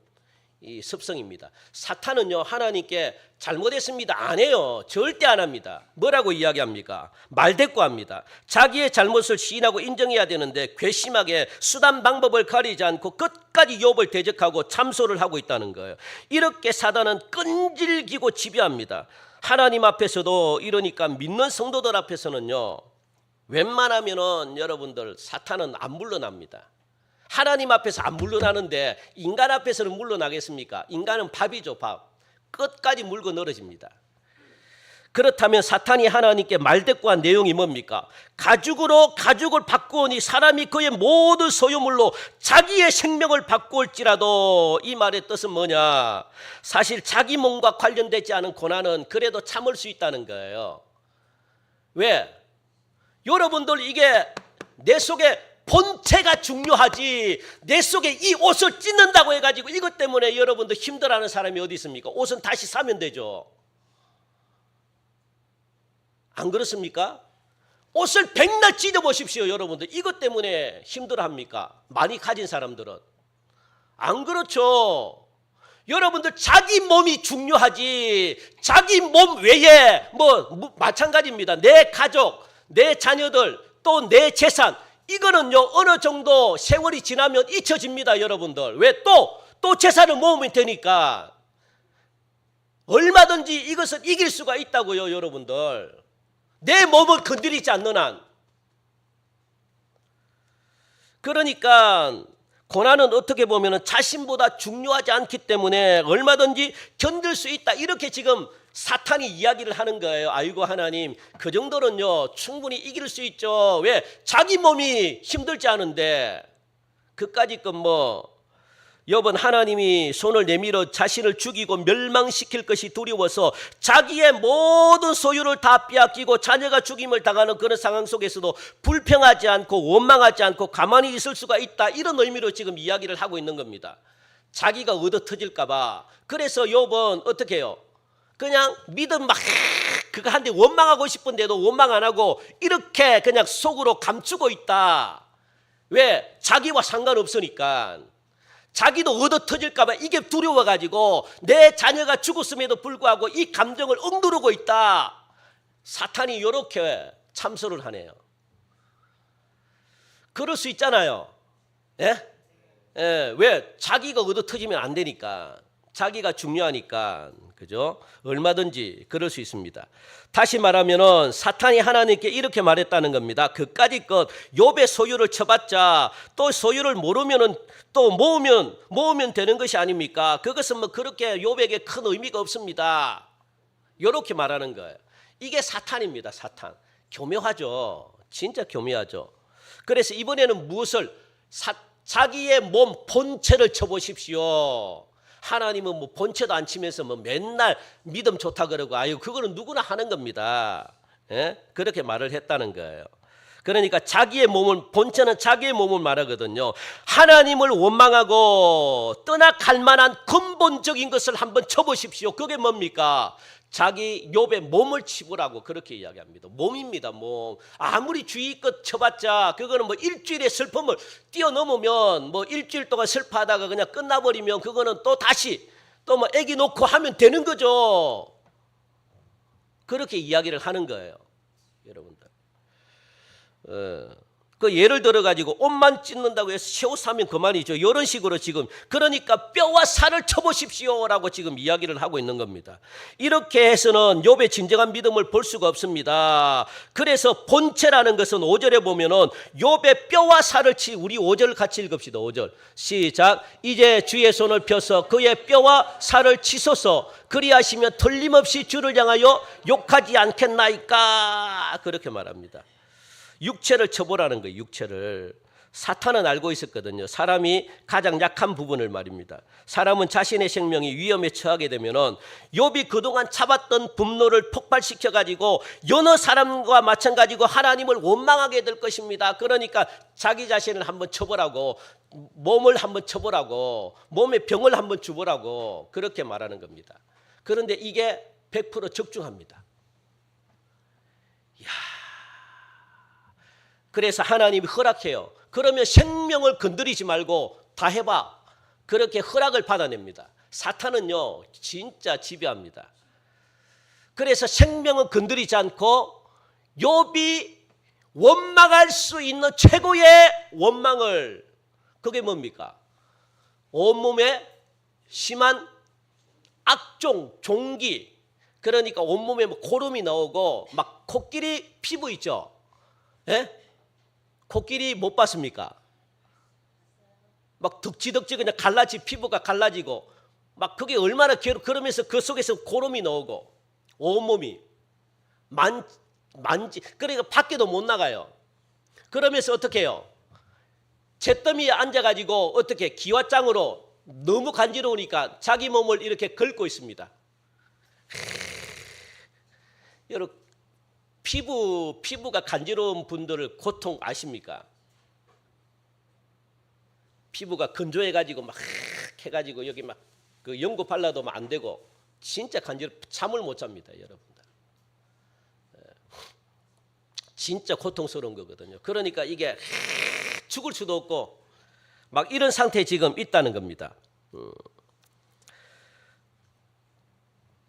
이 습성입니다. 사탄은요, 하나님께 잘못했습니다 안 해요. 절대 안 합니다. 뭐라고 이야기합니까? 말대꾸합니다. 자기의 잘못을 시인하고 인정해야 되는데 괘씸하게 수단 방법을 가리지 않고 끝까지 욥을 대적하고 참소를 하고 있다는 거예요. 이렇게 사단은 끈질기고 집요합니다. 하나님 앞에서도 이러니까 믿는 성도들 앞에서는요, 웬만하면은 여러분들 사탄은 안 물러납니다. 하나님 앞에서 안 물러나는데 인간 앞에서는 물러나겠습니까? 인간은 밥이죠, 밥. 끝까지 물고 늘어집니다. 그렇다면 사탄이 하나님께 말대꾸한 내용이 뭡니까? 가죽으로 가죽을 바꾸오니 사람이 그의 모든 소유물로 자기의 생명을 바꾸올지라도, 이 말의 뜻은 뭐냐? 사실 자기 몸과 관련되지 않은 고난은 그래도 참을 수 있다는 거예요. 왜? 여러분들, 이게 내 속에 본체가 중요하지, 내 속에 이 옷을 찢는다고 해가지고 이것 때문에 여러분들 힘들어하는 사람이 어디 있습니까? 옷은 다시 사면 되죠. 안 그렇습니까? 옷을 백날 찢어보십시오. 여러분들 이것 때문에 힘들어합니까? 많이 가진 사람들은. 안 그렇죠. 여러분들 자기 몸이 중요하지, 자기 몸 외에 뭐 마찬가지입니다. 내 가족, 내 자녀들, 또 내 재산, 이거는요 어느 정도 세월이 지나면 잊혀집니다. 여러분들 왜? 또 재산을 모으면 되니까. 얼마든지 이것을 이길 수가 있다고요. 여러분들, 내 몸을 건드리지 않는 한. 그러니까 고난은 어떻게 보면 자신보다 중요하지 않기 때문에 얼마든지 견딜 수 있다, 이렇게 지금 사탄이 이야기를 하는 거예요. 아이고 하나님, 그 정도는요 충분히 이길 수 있죠. 왜? 자기 몸이 힘들지 않은데. 그까짓 건 뭐 욥은 하나님이 손을 내밀어 자신을 죽이고 멸망시킬 것이 두려워서 자기의 모든 소유를 다 빼앗기고 자녀가 죽임을 당하는 그런 상황 속에서도 불평하지 않고 원망하지 않고 가만히 있을 수가 있다, 이런 의미로 지금 이야기를 하고 있는 겁니다. 자기가 얻어 터질까 봐. 그래서 욥은 어떻게 해요? 그냥 믿음 막 그거 한데 원망하고 싶은데도 원망 안 하고 이렇게 그냥 속으로 감추고 있다. 왜? 자기와 상관없으니까. 자기도 얻어 터질까 봐 이게 두려워가지고 내 자녀가 죽었음에도 불구하고 이 감정을 억누르고 있다. 사탄이 이렇게 참소를 하네요. 그럴 수 있잖아요. 예? 예, 왜? 자기가 얻어 터지면 안 되니까. 자기가 중요하니까. 그죠? 얼마든지 그럴 수 있습니다. 다시 말하면은 사탄이 하나님께 이렇게 말했다는 겁니다. 그까짓 것 욥의 소유를 쳐봤자 또 소유를 모르면은 또 모으면 되는 것이 아닙니까? 그것은 뭐 그렇게 욥에게 큰 의미가 없습니다. 이렇게 말하는 거예요. 이게 사탄입니다. 사탄. 교묘하죠. 진짜 교묘하죠. 그래서 이번에는 무엇을? 자기의 몸 본체를 쳐보십시오. 하나님은 뭐 본체도 안 치면서 뭐 맨날 믿음 좋다 그러고, 아유 그거는 누구나 하는 겁니다. 예? 그렇게 말을 했다는 거예요. 그러니까 자기의 몸을, 본체는 자기의 몸을 말하거든요. 하나님을 원망하고 떠나갈 만한 근본적인 것을 한번 쳐보십시오. 그게 뭡니까? 자기 욥의 몸을 치부라고 그렇게 이야기합니다. 몸입니다. 몸. 아무리 주의껏 쳐봤자 그거는 뭐 일주일의 슬픔을 뛰어넘으면 뭐 일주일 동안 슬퍼하다가 그냥 끝나버리면 그거는 또 다시 또 뭐 애기 놓고 하면 되는 거죠. 그렇게 이야기를 하는 거예요. 여러분들. 그 예를 들어 가지고 옷만 찢는다고 해서 새 옷 사면 그만이죠. 이런 식으로 지금, 그러니까 뼈와 살을 쳐보십시오라고 지금 이야기를 하고 있는 겁니다. 이렇게 해서는 욥의 진정한 믿음을 볼 수가 없습니다. 그래서 본체라는 것은 5절에 보면은 욥의 뼈와 살을 우리 5절 같이 읽읍시다. 5절 시작. 이제 주의 손을 펴서 그의 뼈와 살을 치소서. 그리하시면 틀림없이 주를 향하여 욕하지 않겠나이까. 그렇게 말합니다. 육체를 쳐보라는 거예요. 육체를. 사탄은 알고 있었거든요. 사람이 가장 약한 부분을 말입니다. 사람은 자신의 생명이 위험에 처하게 되면은 욥이 그동안 참았던 분노를 폭발시켜 가지고 여러 사람과 마찬가지고 하나님을 원망하게 될 것입니다. 그러니까 자기 자신을 한번 쳐보라고, 몸을 한번 쳐보라고, 몸에 병을 한번 주보라고 그렇게 말하는 겁니다. 그런데 이게 100% 적중합니다. 이야. 그래서 하나님이 허락해요. 그러면 생명을 건드리지 말고 다 해봐. 그렇게 허락을 받아냅니다. 사탄은요 진짜 지배합니다. 그래서 생명은 건드리지 않고 욥이 원망할 수 있는 최고의 원망을, 그게 뭡니까? 온몸에 심한 악종, 종기, 그러니까 온몸에 뭐 고름이 나오고 막 코끼리 피부 있죠. 예? 코끼리 못 봤습니까? 막 덕지덕지 그냥 피부가 갈라지고 막 그게 얼마나 그러면서 그 속에서 고름이 나오고 온몸이. 만지 그러니까 밖에도 못 나가요. 그러면서 어떻게 해요? 잿더미에 앉아가지고 어떻게 기와장으로 너무 간지러우니까 자기 몸을 이렇게 긁고 있습니다. 여러분 피부가 간지러운 분들을 고통 아십니까? 피부가 건조해가지고 막 해가지고 여기 막 그 연고 발라도 안 되고 진짜 잠을 못 잡니다, 여러분들. 진짜 고통스러운 거거든요. 그러니까 이게 죽을 수도 없고 막 이런 상태에 지금 있다는 겁니다.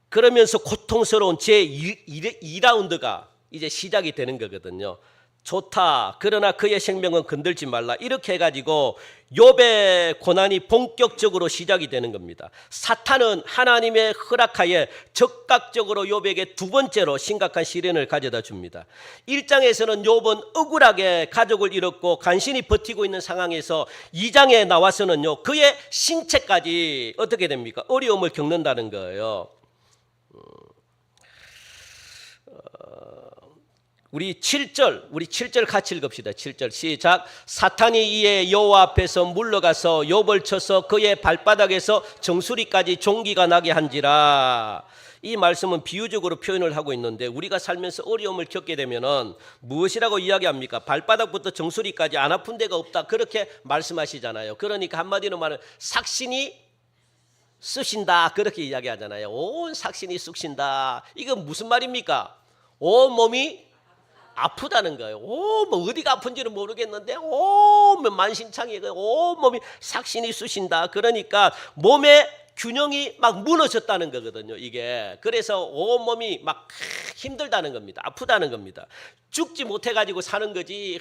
그러면서 고통스러운 제2라운드가 이제 시작이 되는 거거든요. 좋다. 그러나 그의 생명은 건들지 말라. 이렇게 해가지고 욥의 고난이 본격적으로 시작이 되는 겁니다. 사탄은 하나님의 허락하에 적극적으로 욥에게 두 번째로 심각한 시련을 가져다 줍니다. 1장에서는 욥은 억울하게 가족을 잃었고 간신히 버티고 있는 상황에서 2장에 나와서는요, 그의 신체까지 어떻게 됩니까? 어려움을 겪는다는 거예요. 우리 7절 같이 읽읍시다. 7절 시작. 사탄이 이에 여호와 앞에서 물러가서 욥을 쳐서 그의 발바닥에서 정수리까지 종기가 나게 한지라. 이 말씀은 비유적으로 표현을 하고 있는데 우리가 살면서 어려움을 겪게 되면은 무엇이라고 이야기합니까? 발바닥부터 정수리까지 안 아픈 데가 없다. 그렇게 말씀하시잖아요. 그러니까 한마디로 말하면 삭신이 쑤신다. 그렇게 이야기하잖아요. 온 삭신이 쑤신다. 이건 무슨 말입니까? 온 몸이 아프다는 거예요. 뭐 어디가 아픈지는 모르겠는데 만신창이 온몸이 삭신이 쑤신다. 그러니까 몸의 균형이 막 무너졌다는 거거든요. 이게 그래서 온몸이 막 힘들다는 겁니다. 아프다는 겁니다. 죽지 못해가지고 사는 거지.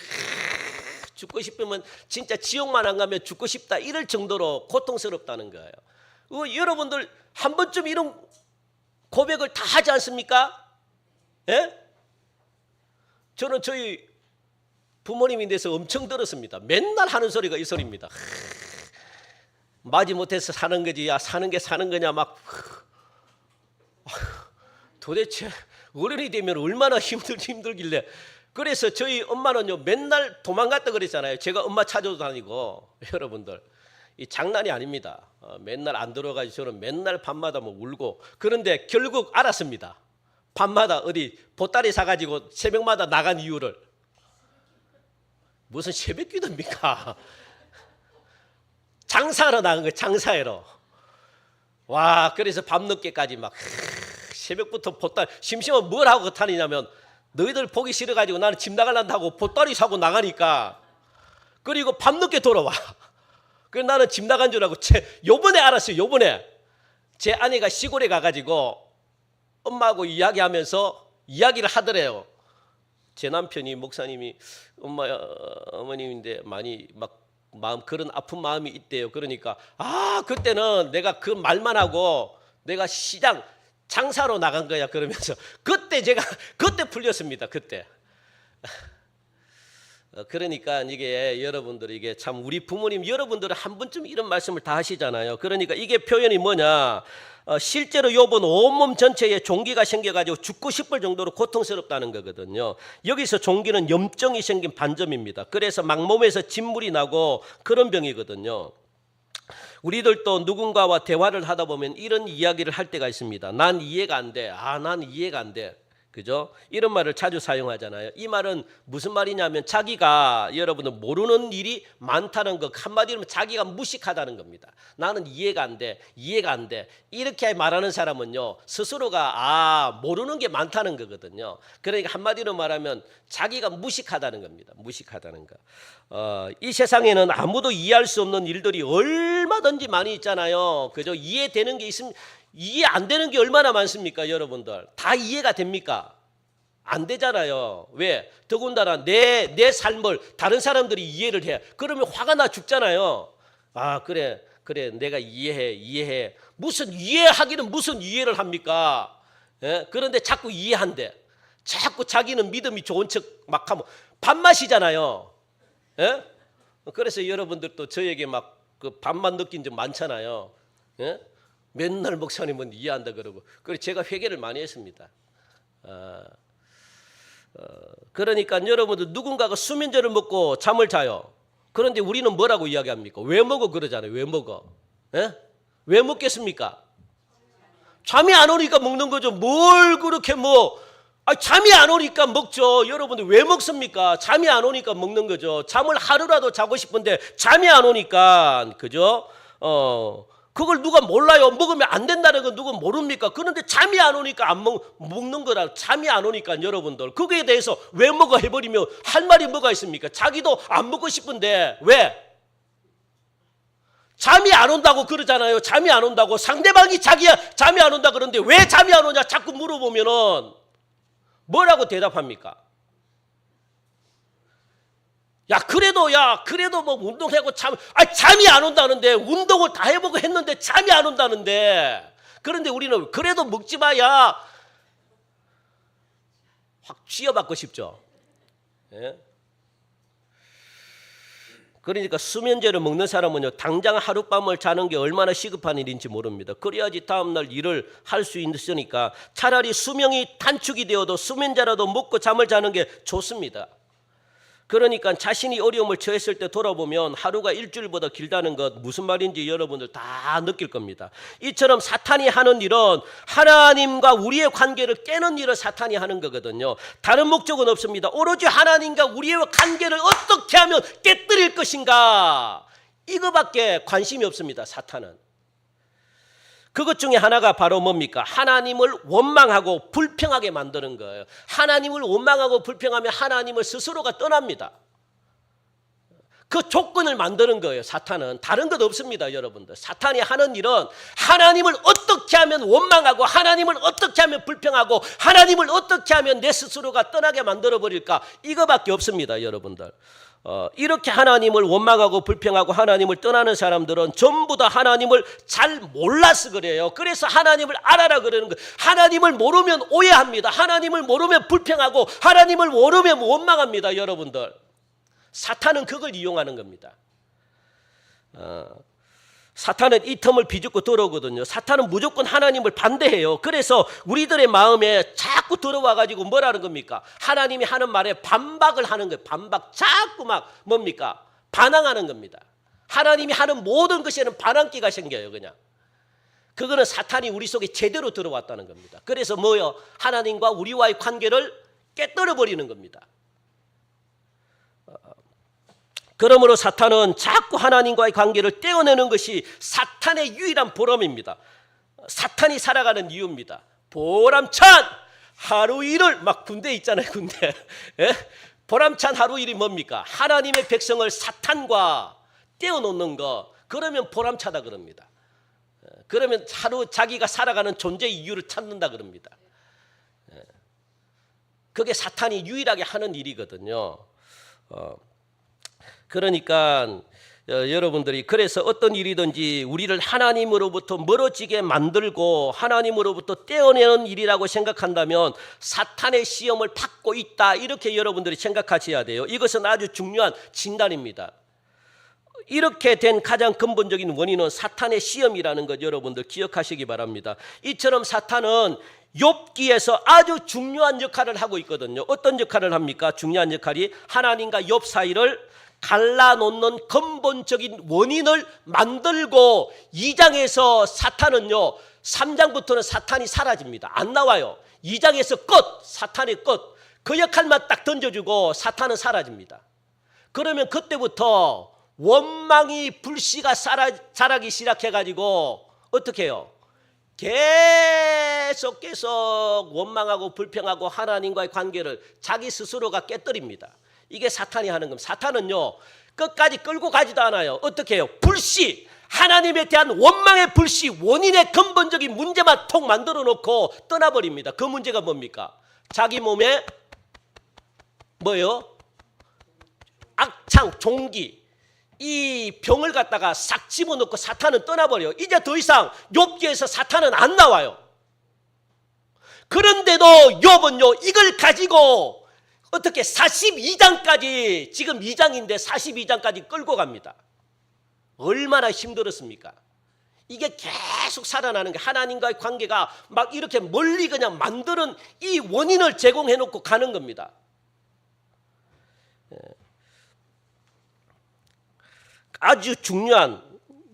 죽고 싶으면 진짜 지옥만 안 가면 죽고 싶다. 이럴 정도로 고통스럽다는 거예요. 여러분들 한 번쯤 이런 고백을 다 하지 않습니까? 예? 저는 저희 부모님에 대해서 엄청 들었습니다. 맨날 하는 소리가 이 소리입니다. 마지 못해서 사는 거지. 야, 사는 게 사는 거냐 막. 도대체 어른이 되면 얼마나 힘들길래. 그래서 저희 엄마는요 맨날 도망갔다 그랬잖아요. 제가 엄마 찾아도 다니고. 여러분들 이 장난이 아닙니다. 맨날 안 들어가지고 저는 맨날 밤마다 뭐 울고. 그런데 결국 알았습니다. 밤마다 어디 보따리 사가지고 새벽마다 나간 이유를. 무슨 새벽 기도입니까? 장사하러 나간 거예요. 장사하러. 와, 그래서 밤늦게까지 막 새벽부터 보따리. 심심하면 뭘 하고 다니냐면 너희들 보기 싫어가지고 나는 집 나가려고 보따리 사고 나가니까. 그리고 밤늦게 돌아와. 그래서 나는 집 나간 줄 알고 요번에 알았어요. 요번에 제 아내가 시골에 가가지고 엄마하고 이야기하면서 이야기를 하더래요. 제 남편이 목사님이 어머님인데 많이 막 그런 아픈 마음이 있대요. 그러니까 그때는 내가 그 말만 하고 내가 시장 장사로 나간 거야. 그러면서 그때 풀렸습니다. 그때. 그러니까 이게 여러분들 이게 참 우리 부모님 여러분들은 한 번쯤 이런 말씀을 다 하시잖아요. 그러니까 이게 표현이 뭐냐? 실제로 욥은 온몸 전체에 종기가 생겨가지고 죽고 싶을 정도로 고통스럽다는 거거든요. 여기서 종기는 염증이 생긴 반점입니다. 그래서 막 몸에서 진물이 나고 그런 병이거든요. 우리들도 누군가와 대화를 하다 보면 이런 이야기를 할 때가 있습니다. 난 이해가 안 돼. 난 이해가 안 돼. 그죠? 이런 말을 자주 사용하잖아요. 이 말은 무슨 말이냐면 자기가 여러분은 모르는 일이 많다는 것, 한마디로 자기가 무식하다는 겁니다. 나는 이해가 안 돼. 이해가 안 돼. 이렇게 말하는 사람은요 스스로가 모르는 게 많다는 거거든요. 그러니까 한마디로 말하면 자기가 무식하다는 겁니다. 무식하다는 거. 이 세상에는 아무도 이해할 수 없는 일들이 얼마든지 많이 있잖아요. 그죠? 이해되는 게 있으면 이해 안 되는 게 얼마나 많습니까, 여러분들? 다 이해가 됩니까? 안 되잖아요. 왜? 더군다나 내 삶을 다른 사람들이 이해를 해. 그러면 화가 나 죽잖아요. 그래 내가 이해해. 무슨 이해하기는 무슨 이해를 합니까? 예? 그런데 자꾸 이해한대. 자꾸 자기는 믿음이 좋은 척 막 하면 밥맛이잖아요. 예? 그래서 여러분들도 저에게 막 그 밥맛 느낀 적 많잖아요. 예? 맨날 목사님은 이해한다 그러고. 그래서 제가 회개를 많이 했습니다. 그러니까 여러분들 누군가가 수면제를 먹고 잠을 자요. 그런데 우리는 뭐라고 이야기합니까? 왜 먹어 그러잖아요. 왜 먹어? 예? 왜 먹겠습니까? 잠이 안 오니까 먹는 거죠. 뭘 그렇게 잠이 안 오니까 먹죠. 여러분들 왜 먹습니까? 잠이 안 오니까 먹는 거죠. 잠을 하루라도 자고 싶은데 잠이 안 오니까, 그죠? 그걸 누가 몰라요? 먹으면 안 된다는 건 누가 모릅니까? 그런데 잠이 안 오니까 안 먹는 거라. 잠이 안 오니까 여러분들 거기에 대해서 왜 먹어 해버리면 할 말이 뭐가 있습니까? 자기도 안 먹고 싶은데 왜? 잠이 안 온다고 그러잖아요. 잠이 안 온다고. 상대방이 자기야 잠이 안 온다 그러는데 왜 잠이 안 오냐 자꾸 물어보면은 뭐라고 대답합니까? 그래도 뭐 운동하고 잠이 안 온다는데 운동을 다 해보고 했는데 잠이 안 온다는데 그런데 우리는 그래도 먹지 마야 확 쥐어받고 싶죠. 예? 그러니까 수면제를 먹는 사람은요 당장 하룻밤을 자는 게 얼마나 시급한 일인지 모릅니다. 그래야지 다음날 일을 할 수 있으니까 차라리 수명이 단축이 되어도 수면제라도 먹고 잠을 자는 게 좋습니다. 그러니까 자신이 어려움을 처했을 때 돌아보면 하루가 일주일보다 길다는 것 무슨 말인지 여러분들 다 느낄 겁니다. 이처럼 사탄이 하는 일은 하나님과 우리의 관계를 깨는 일을 사탄이 하는 거거든요. 다른 목적은 없습니다. 오로지 하나님과 우리의 관계를 어떻게 하면 깨뜨릴 것인가 이거밖에 관심이 없습니다. 사탄은. 그것 중에 하나가 바로 뭡니까? 하나님을 원망하고 불평하게 만드는 거예요. 하나님을 원망하고 불평하면 하나님을 스스로가 떠납니다. 그 조건을 만드는 거예요. 사탄은. 다른 것 없습니다. 여러분들. 사탄이 하는 일은 하나님을 어떻게 하면 원망하고 하나님을 어떻게 하면 불평하고 하나님을 어떻게 하면 내 스스로가 떠나게 만들어버릴까 이거밖에 없습니다. 여러분들. 이렇게 하나님을 원망하고 불평하고 하나님을 떠나는 사람들은 전부 다 하나님을 잘 몰라서 그래요. 그래서 하나님을 알아라 그러는 거예요. 하나님을 모르면 오해합니다. 하나님을 모르면 불평하고 하나님을 모르면 원망합니다. 여러분들. 사탄은 그걸 이용하는 겁니다. 사탄은 이 틈을 비집고 들어오거든요. 사탄은 무조건 하나님을 반대해요. 그래서 우리들의 마음에 자꾸 들어와가지고 뭐라는 겁니까? 하나님이 하는 말에 반박을 하는 거예요. 반박. 자꾸 막 뭡니까? 반항하는 겁니다. 하나님이 하는 모든 것에는 반항기가 생겨요. 그냥. 그거는 사탄이 우리 속에 제대로 들어왔다는 겁니다. 그래서 뭐요? 하나님과 우리와의 관계를 깨뜨려버리는 겁니다. 그러므로 사탄은 자꾸 하나님과의 관계를 떼어내는 것이 사탄의 유일한 보람입니다. 사탄이 살아가는 이유입니다. 보람찬 하루 일을 막 군대 있잖아요. 군대. 예? 보람찬 하루 일이 뭡니까? 하나님의 백성을 사탄과 떼어놓는 거. 그러면 보람차다 그럽니다. 그러면 하루 자기가 살아가는 존재의 이유를 찾는다 그럽니다. 그게 사탄이 유일하게 하는 일이거든요. 그러니까 여러분들이 그래서 어떤 일이든지 우리를 하나님으로부터 멀어지게 만들고 하나님으로부터 떼어내는 일이라고 생각한다면 사탄의 시험을 받고 있다 이렇게 여러분들이 생각하셔야 돼요. 이것은 아주 중요한 진단입니다. 이렇게 된 가장 근본적인 원인은 사탄의 시험이라는 것 여러분들 기억하시기 바랍니다. 이처럼 사탄은 욥기에서 아주 중요한 역할을 하고 있거든요. 어떤 역할을 합니까? 중요한 역할이 하나님과 욥 사이를 갈라놓는 근본적인 원인을 만들고 2장에서 사탄은요 3장부터는 사탄이 사라집니다. 안 나와요. 2장에서 끝 사탄의 끝 그 역할만 딱 던져주고 사탄은 사라집니다. 그러면 그때부터 원망이 불씨가 자라기 시작해가지고 어떻게 해요? 계속 원망하고 불평하고 하나님과의 관계를 자기 스스로가 깨뜨립니다. 이게 사탄이 하는 겁니다. 사탄은요 끝까지 끌고 가지도 않아요. 어떻게 해요? 불씨 하나님에 대한 원망의 불씨 원인의 근본적인 문제만 톡 만들어 놓고 떠나버립니다. 그 문제가 뭡니까? 자기 몸에 뭐예요? 악창 종기 이 병을 갖다가 싹 집어넣고 사탄은 떠나버려요. 이제 더 이상 욥기에서 사탄은 안 나와요. 그런데도 욥은요 이걸 가지고 어떻게 42장까지 지금 2장인데 42장까지 끌고 갑니다. 얼마나 힘들었습니까? 이게 계속 살아나는 게 하나님과의 관계가 막 이렇게 멀리 그냥 만드는 이 원인을 제공해 놓고 가는 겁니다. 아주 중요한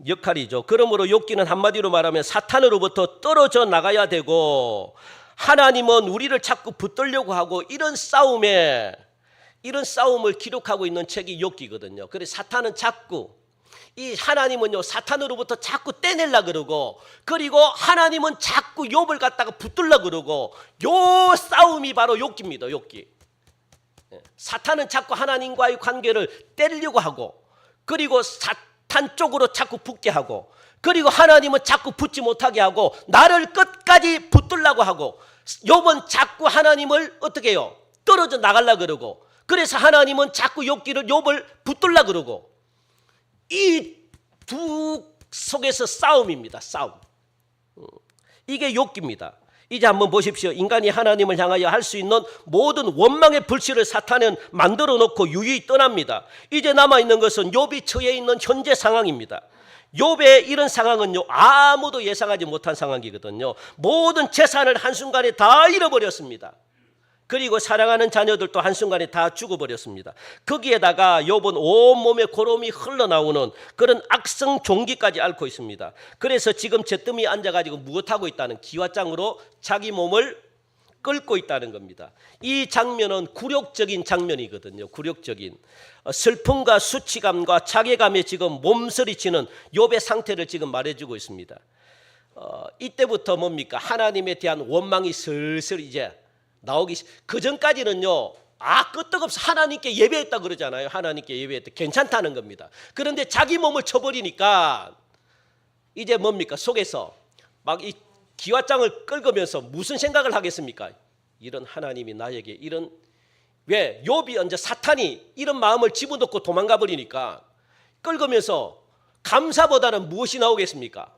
역할이죠. 그러므로 욥기는 한마디로 말하면 사탄으로부터 떨어져 나가야 되고, 하나님은 우리를 자꾸 붙들려고 하고, 이런 싸움을 기록하고 있는 책이 욥기거든요. 그래서 사탄은 자꾸, 이 하나님은요 사탄으로부터 자꾸 떼내려 그러고, 그리고 하나님은 자꾸 욥을 갖다가 붙들려 그러고, 요 싸움이 바로 욥기입니다. 욥기. 사탄은 자꾸 하나님과의 관계를 때리려고 하고, 그리고 사탄 쪽으로 자꾸 붙게 하고, 그리고 하나님은 자꾸 붙지 못하게 하고, 나를 끝까지 붙들려고 하고, 욥은 자꾸 하나님을 어떻게 해요? 떨어져 나가려 그러고, 그래서 하나님은 자꾸 욥을 붙들려 그러고, 이 두 속에서 싸움입니다. 싸움. 이게 욥기입니다. 이제 한번 보십시오. 인간이 하나님을 향하여 할 수 있는 모든 원망의 불씨를 사탄은 만들어 놓고 유유히 떠납니다. 이제 남아있는 것은 욥이 처해 있는 현재 상황입니다. 욥의 이런 상황은요 아무도 예상하지 못한 상황이거든요. 모든 재산을 한순간에 다 잃어버렸습니다. 그리고 사랑하는 자녀들도 한순간에 다 죽어버렸습니다. 거기에다가 욥은 온몸에 고름이 흘러나오는 그런 악성 종기까지 앓고 있습니다. 그래서 지금 잿더미에 앉아가지고 무엇하고 있다는, 기와장으로 자기 몸을 끓고 있다는 겁니다. 이 장면은 굴욕적인 장면이거든요. 굴욕적인 슬픔과 수치감과 자괴감에 지금 몸서리치는 욥의 상태를 지금 말해주고 있습니다. 이때부터 뭡니까? 하나님에 대한 원망이 슬슬 이제 나오기, 그 전까지는요 끄떡없이 하나님께 예배했다 그러잖아요. 하나님께 예배했다, 괜찮다는 겁니다. 그런데 자기 몸을 쳐버리니까 이제 뭡니까? 속에서 막 이 기와장을 긁으면서 무슨 생각을 하겠습니까? 이런 하나님이 나에게 이런, 왜 욥이 언제 사탄이 이런 마음을 집어넣고 도망가 버리니까 긁으면서 감사보다는 무엇이 나오겠습니까?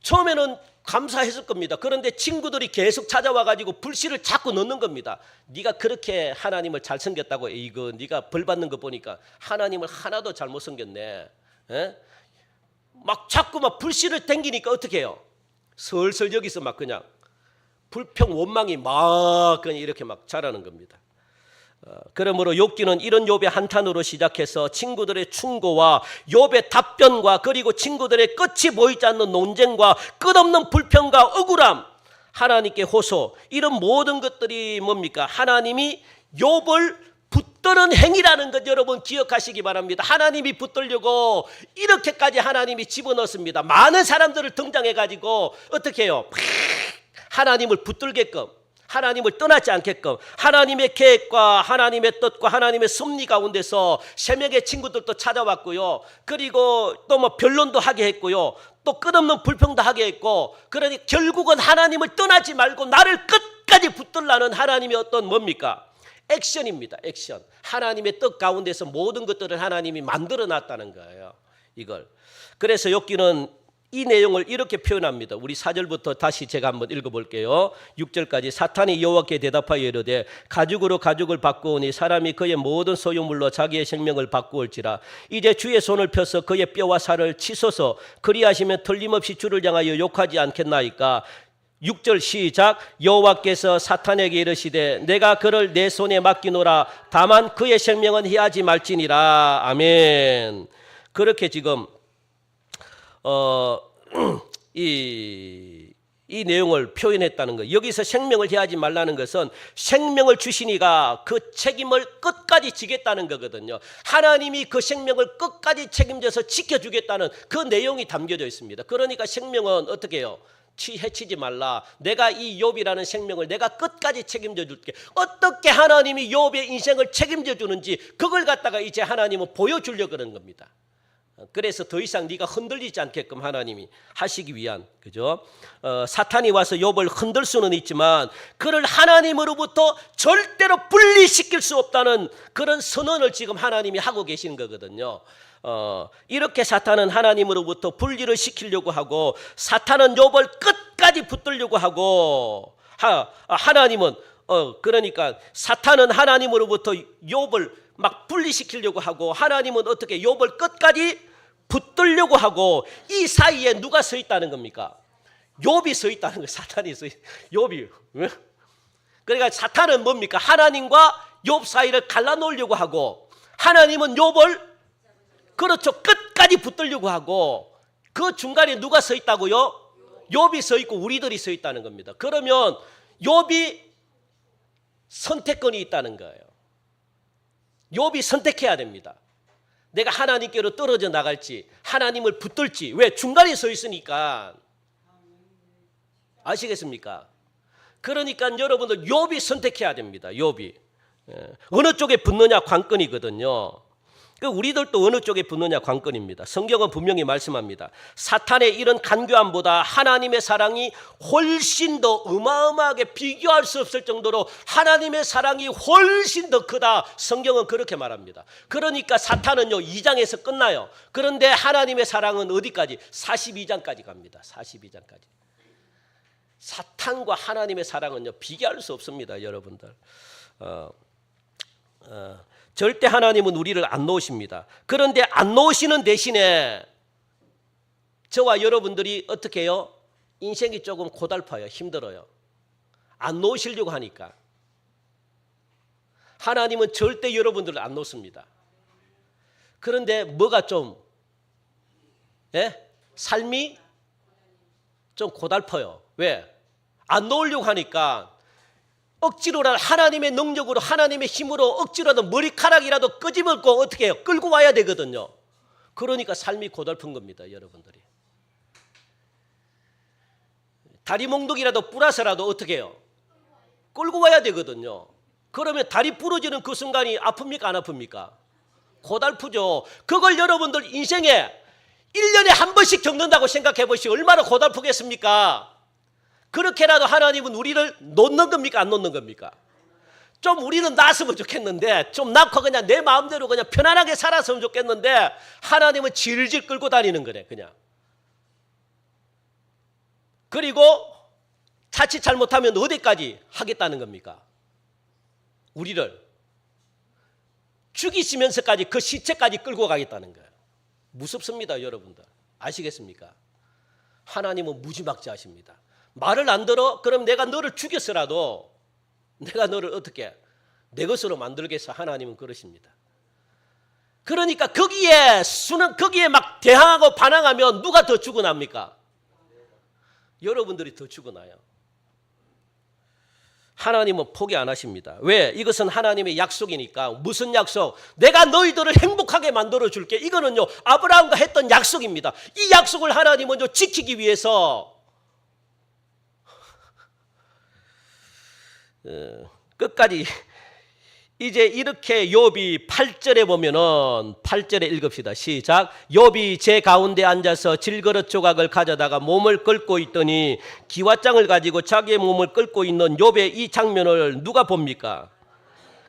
처음에는 감사했을 겁니다. 그런데 친구들이 계속 찾아와 가지고 불씨를 자꾸 넣는 겁니다. 네가 그렇게 하나님을 잘 섬겼다고, 이거 네가 벌 받는 거 보니까 하나님을 하나도 잘못 섬겼네. 막 자꾸 막 불씨를 땡기니까 어떻게 해요? 슬슬 여기서 막 그냥 불평 원망이 막 그냥 이렇게 막 자라는 겁니다. 그러므로 욥기는 이런 욥의 한탄으로 시작해서 친구들의 충고와 욥의 답변과, 그리고 친구들의 끝이 보이지 않는 논쟁과 끝없는 불평과 억울함, 하나님께 호소, 이런 모든 것들이 뭡니까? 하나님이 욥을 붙드는 행위라는 것 여러분 기억하시기 바랍니다. 하나님이 붙들려고 이렇게까지 하나님이 집어넣습니다. 많은 사람들을 등장해가지고 어떻게 해요? 하나님을 붙들게끔, 하나님을 떠나지 않게끔, 하나님의 계획과 하나님의 뜻과 하나님의 섭리 가운데서 세 명의 친구들도 찾아왔고요. 그리고 또 뭐 변론도 하게 했고요. 또 끝없는 불평도 하게 했고, 그러니 결국은 하나님을 떠나지 말고 나를 끝까지 붙들라는 하나님의 어떤 뭡니까? 액션입니다. 액션. 하나님의 뜻 가운데서 모든 것들을 하나님이 만들어 놨다는 거예요. 이걸. 그래서 욥기는 이 내용을 이렇게 표현합니다. 우리 4절부터 다시 제가 한번 읽어볼게요. 6절까지. 사탄이 여호와께 대답하여 이르되 가죽으로 가죽을 바꾸오니 사람이 그의 모든 소유물로 자기의 생명을 바꾸올지라. 이제 주의 손을 펴서 그의 뼈와 살을 치소서. 그리하시면 틀림없이 주를 향하여 욕하지 않겠나이까. 6절 시작. 여호와께서 사탄에게 이르시되 내가 그를 내 손에 맡기노라. 다만 그의 생명은 해하지 말지니라. 아멘. 그렇게 지금 이 내용을 표현했다는 거예요. 여기서 생명을 해하지 말라는 것은 생명을 주시니가 그 책임을 끝까지 지겠다는 거거든요. 하나님이 그 생명을 끝까지 책임져서 지켜주겠다는 그 내용이 담겨져 있습니다. 그러니까 생명은 어떻게 해요? 해치지 말라. 내가 이 욥이라는 생명을 내가 끝까지 책임져 줄게. 어떻게 하나님이 욥의 인생을 책임져 주는지 그걸 갖다가 이제 하나님은 보여주려고 그러는 겁니다. 그래서 더 이상 네가 흔들리지 않게끔 하나님이 하시기 위한, 그죠? 사탄이 와서 욥을 흔들 수는 있지만 그를 하나님으로부터 절대로 분리시킬 수 없다는 그런 선언을 지금 하나님이 하고 계시는 거거든요. 이렇게 사탄은 하나님으로부터 분리를 시키려고 하고, 사탄은 욥을 끝까지 붙들려고 하고, 하나님은 그러니까 사탄은 하나님으로부터 욥을 막 분리시키려고 하고, 하나님은 어떻게 욥을 끝까지 붙들려고 하고 이 사이에 누가 서 있다는 겁니까? 욥이 서 있다는 거예요. 사탄이 서 있. 욥이. 그러니까 사탄은 뭡니까? 하나님과 욥 사이를 갈라놓으려고 하고 하나님은 욥을 그렇죠. 끝까지 붙들려고 하고 그 중간에 누가 서 있다고요? 욥이 서 있고 우리들이 서 있다는 겁니다. 그러면 욥이 선택권이 있다는 거예요. 욥이 선택해야 됩니다. 내가 하나님께로 떨어져 나갈지 하나님을 붙들지. 왜? 중간에 서 있으니까. 아시겠습니까? 그러니까 여러분들 욥이 선택해야 됩니다. 욥이. 어느 쪽에 붙느냐 관건이거든요. 우리들도 어느 쪽에 붙느냐 관건입니다. 성경은 분명히 말씀합니다. 사탄의 이런 간교함보다 하나님의 사랑이 훨씬 더 어마어마하게 비교할 수 없을 정도로 하나님의 사랑이 훨씬 더 크다. 성경은 그렇게 말합니다. 그러니까 사탄은요 2장에서 끝나요. 그런데 하나님의 사랑은 어디까지? 42장까지 갑니다. 42장까지. 사탄과 하나님의 사랑은요 비교할 수 없습니다. 여러분들. 절대 하나님은 우리를 안 놓으십니다. 그런데 안 놓으시는 대신에 저와 여러분들이 어떻게 해요? 인생이 조금 고달파요. 힘들어요. 안 놓으시려고 하니까. 하나님은 절대 여러분들을 안 놓습니다. 그런데 뭐가 좀 삶이 좀 고달파요. 왜? 안 놓으려고 하니까 억지로라도 하나님의 능력으로 하나님의 힘으로 억지로라도 머리카락이라도 끄집어고 어떻게 해요? 끌고 와야 되거든요. 그러니까 삶이 고달픈 겁니다. 여러분들이. 다리 몽둥이라도 뿌라서라도 어떻게 해요? 끌고 와야 되거든요. 그러면 다리 부러지는 그 순간이 아픕니까? 안 아픕니까? 고달프죠. 그걸 여러분들 인생에 1년에 한 번씩 겪는다고 생각해 보시오. 얼마나 고달프겠습니까? 그렇게라도 하나님은 우리를 놓는 겁니까? 안 놓는 겁니까? 좀 우리는 나았으면 좋겠는데 좀 낳고 그냥 내 마음대로 그냥 편안하게 살았으면 좋겠는데 하나님은 질질 끌고 다니는 거네 그냥. 그리고 자칫 잘못하면 어디까지 하겠다는 겁니까? 우리를 죽이시면서까지 그 시체까지 끌고 가겠다는 거예요. 무섭습니다 여러분들. 아시겠습니까? 하나님은 무지막지하십니다. 말을 안 들어? 그럼 내가 너를 죽였으라도 내가 너를 어떻게 내 것으로 만들겠어. 하나님은 그러십니다. 그러니까 거기에 막 대항하고 반항하면 누가 더 죽어납니까? 여러분들이 더 죽어나요. 하나님은 포기 안 하십니다. 왜? 이것은 하나님의 약속이니까. 무슨 약속? 내가 너희들을 행복하게 만들어 줄게. 이거는요 아브라함과 했던 약속입니다. 이 약속을 하나님은 지키기 위해서 끝까지 이제 이렇게 욥이 8절에 보면은 8절에 읽읍시다. 시작. 욥이 제 가운데 앉아서 질그릇 조각을 가져다가 몸을 긁고 있더니 기와장을 가지고 자기의 몸을 긁고 있는 욥의 이 장면을 누가 봅니까?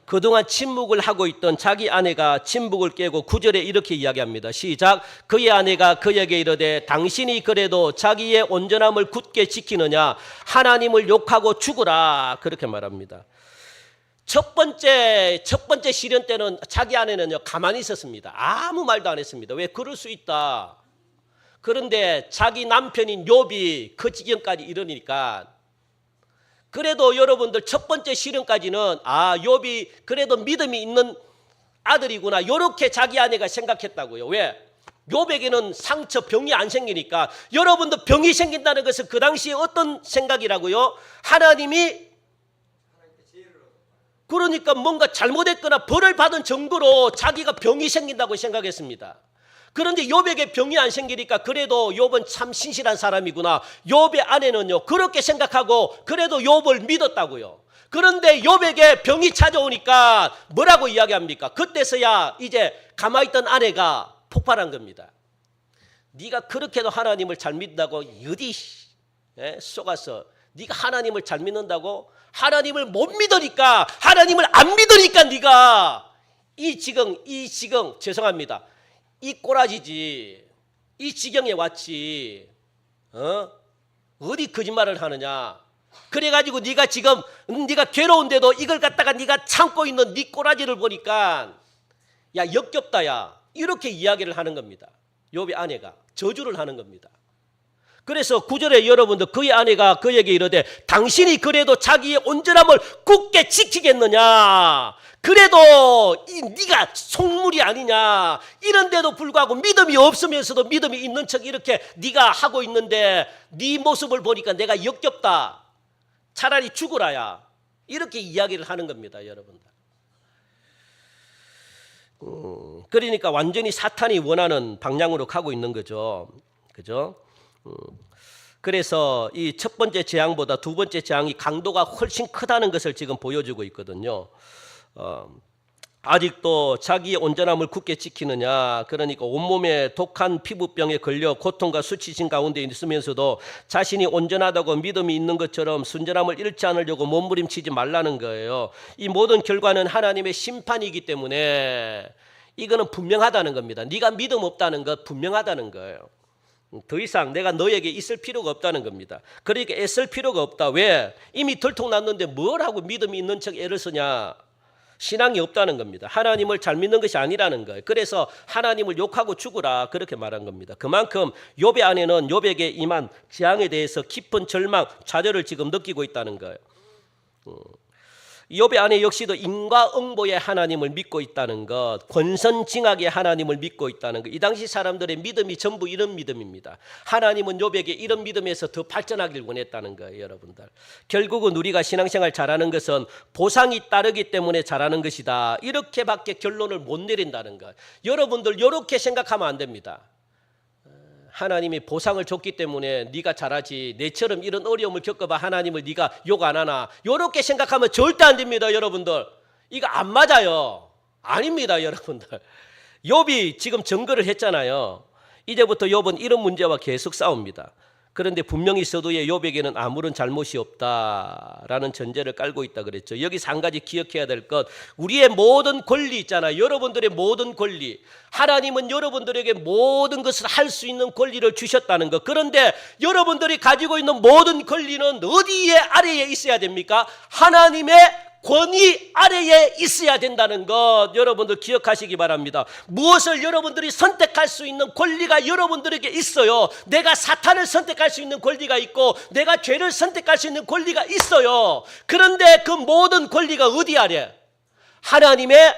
그동안 침묵을 하고 있던 자기 아내가 침묵을 깨고 9절에 이렇게 이야기합니다. 시작. 그의 아내가 그에게 이르되 당신이 그래도 자기의 온전함을 굳게 지키느냐? 하나님을 욕하고 죽으라. 그렇게 말합니다. 첫 번째 시련 때는 자기 아내는요 가만히 있었습니다. 아무 말도 안 했습니다. 왜? 그럴 수 있다. 그런데 자기 남편인 욥이 그 지경까지 이르니까 그래도 여러분들 첫 번째 시련까지는 욥이 그래도 믿음이 있는 아들이구나 이렇게 자기 아내가 생각했다고요. 왜? 욥에게는 상처 병이 안 생기니까. 여러분도 병이 생긴다는 것은 그 당시에 어떤 생각이라고요? 하나님이 그러니까 뭔가 잘못했거나 벌을 받은 정도로 자기가 병이 생긴다고 생각했습니다. 그런데 욥에게 병이 안 생기니까 그래도 욥은 참 신실한 사람이구나. 욥의 아내는요 그렇게 생각하고 그래도 욥을 믿었다고요. 그런데 욥에게 병이 찾아오니까 뭐라고 이야기합니까? 그때서야 이제 가만히 있던 아내가 폭발한 겁니다. 네가 그렇게도 하나님을 잘 믿는다고 어디 속아서 네가 하나님을 잘 믿는다고? 하나님을 못 믿으니까 하나님을 안 믿으니까 네가 이 지경 죄송합니다. 이 꼬라지지. 이 지경에 왔지. 어디 거짓말을 하느냐. 그래가지고 네가 지금 네가 괴로운데도 이걸 갖다가 네가 참고 있는 네 꼬라지를 보니까 야 역겹다 야. 이렇게 이야기를 하는 겁니다. 욥의 아내가 저주를 하는 겁니다. 그래서 9절에 여러분들 그의 아내가 그에게 이르되 당신이 그래도 자기의 온전함을 굳게 지키겠느냐? 그래도 네가 속물이 아니냐? 이런데도 불구하고 믿음이 없으면서도 믿음이 있는 척 이렇게 네가 하고 있는데 네 모습을 보니까 내가 역겹다. 차라리 죽으라야. 이렇게 이야기를 하는 겁니다, 여러분들. 그러니까 완전히 사탄이 원하는 방향으로 가고 있는 거죠. 그죠? 그래서 이 첫 번째 재앙보다 두 번째 재앙이 강도가 훨씬 크다는 것을 지금 보여주고 있거든요. 아직도 자기의 온전함을 굳게 지키느냐? 그러니까 온몸에 독한 피부병에 걸려 고통과 수치심 가운데 있으면서도 자신이 온전하다고 믿음이 있는 것처럼 순전함을 잃지 않으려고 몸부림치지 말라는 거예요. 이 모든 결과는 하나님의 심판이기 때문에 이거는 분명하다는 겁니다. 네가 믿음 없다는 것 분명하다는 거예요. 더 이상 내가 너에게 있을 필요가 없다는 겁니다. 그러니까 애쓸 필요가 없다. 왜? 이미 들통났는데 뭘 하고 믿음이 있는 척 애를 쓰냐? 신앙이 없다는 겁니다. 하나님을 잘 믿는 것이 아니라는 거예요. 그래서 하나님을 욕하고 죽으라 그렇게 말한 겁니다. 그만큼 욥의 아내는 욥에게 임한 재앙에 대해서 깊은 절망, 좌절을 지금 느끼고 있다는 거예요. 욥의 아내 역시도 인과응보의 하나님을 믿고 있다는 것, 권선징악의 하나님을 믿고 있다는 것. 이 당시 사람들의 믿음이 전부 이런 믿음입니다. 하나님은 욥에게 이런 믿음에서 더 발전하길 원했다는 거예요, 여러분들. 결국은 우리가 신앙생활 잘하는 것은 보상이 따르기 때문에 잘하는 것이다. 이렇게밖에 결론을 못 내린다는 거예요. 여러분들 이렇게 생각하면 안 됩니다. 하나님이 보상을 줬기 때문에 네가 잘하지, 내처럼 이런 어려움을 겪어봐 하나님을 네가 욕 안 하나, 이렇게 생각하면 절대 안 됩니다, 여러분들. 이거 안 맞아요. 아닙니다, 여러분들. 욥이 지금 증거를 했잖아요. 이제부터 욥은 이런 문제와 계속 싸웁니다. 그런데 분명히 서두에 욥에게는 아무런 잘못이 없다라는 전제를 깔고 있다 그랬죠. 여기서 한 가지 기억해야 될 것, 우리의 모든 권리 있잖아요. 여러분들의 모든 권리, 하나님은 여러분들에게 모든 것을 할 수 있는 권리를 주셨다는 것. 그런데 여러분들이 가지고 있는 모든 권리는 어디에 아래에 있어야 됩니까? 하나님의 권위 아래에 있어야 된다는 것 여러분들 기억하시기 바랍니다. 무엇을 여러분들이 선택할 수 있는 권리가 여러분들에게 있어요. 내가 사탄을 선택할 수 있는 권리가 있고 내가 죄를 선택할 수 있는 권리가 있어요. 그런데 그 모든 권리가 어디 아래? 하나님의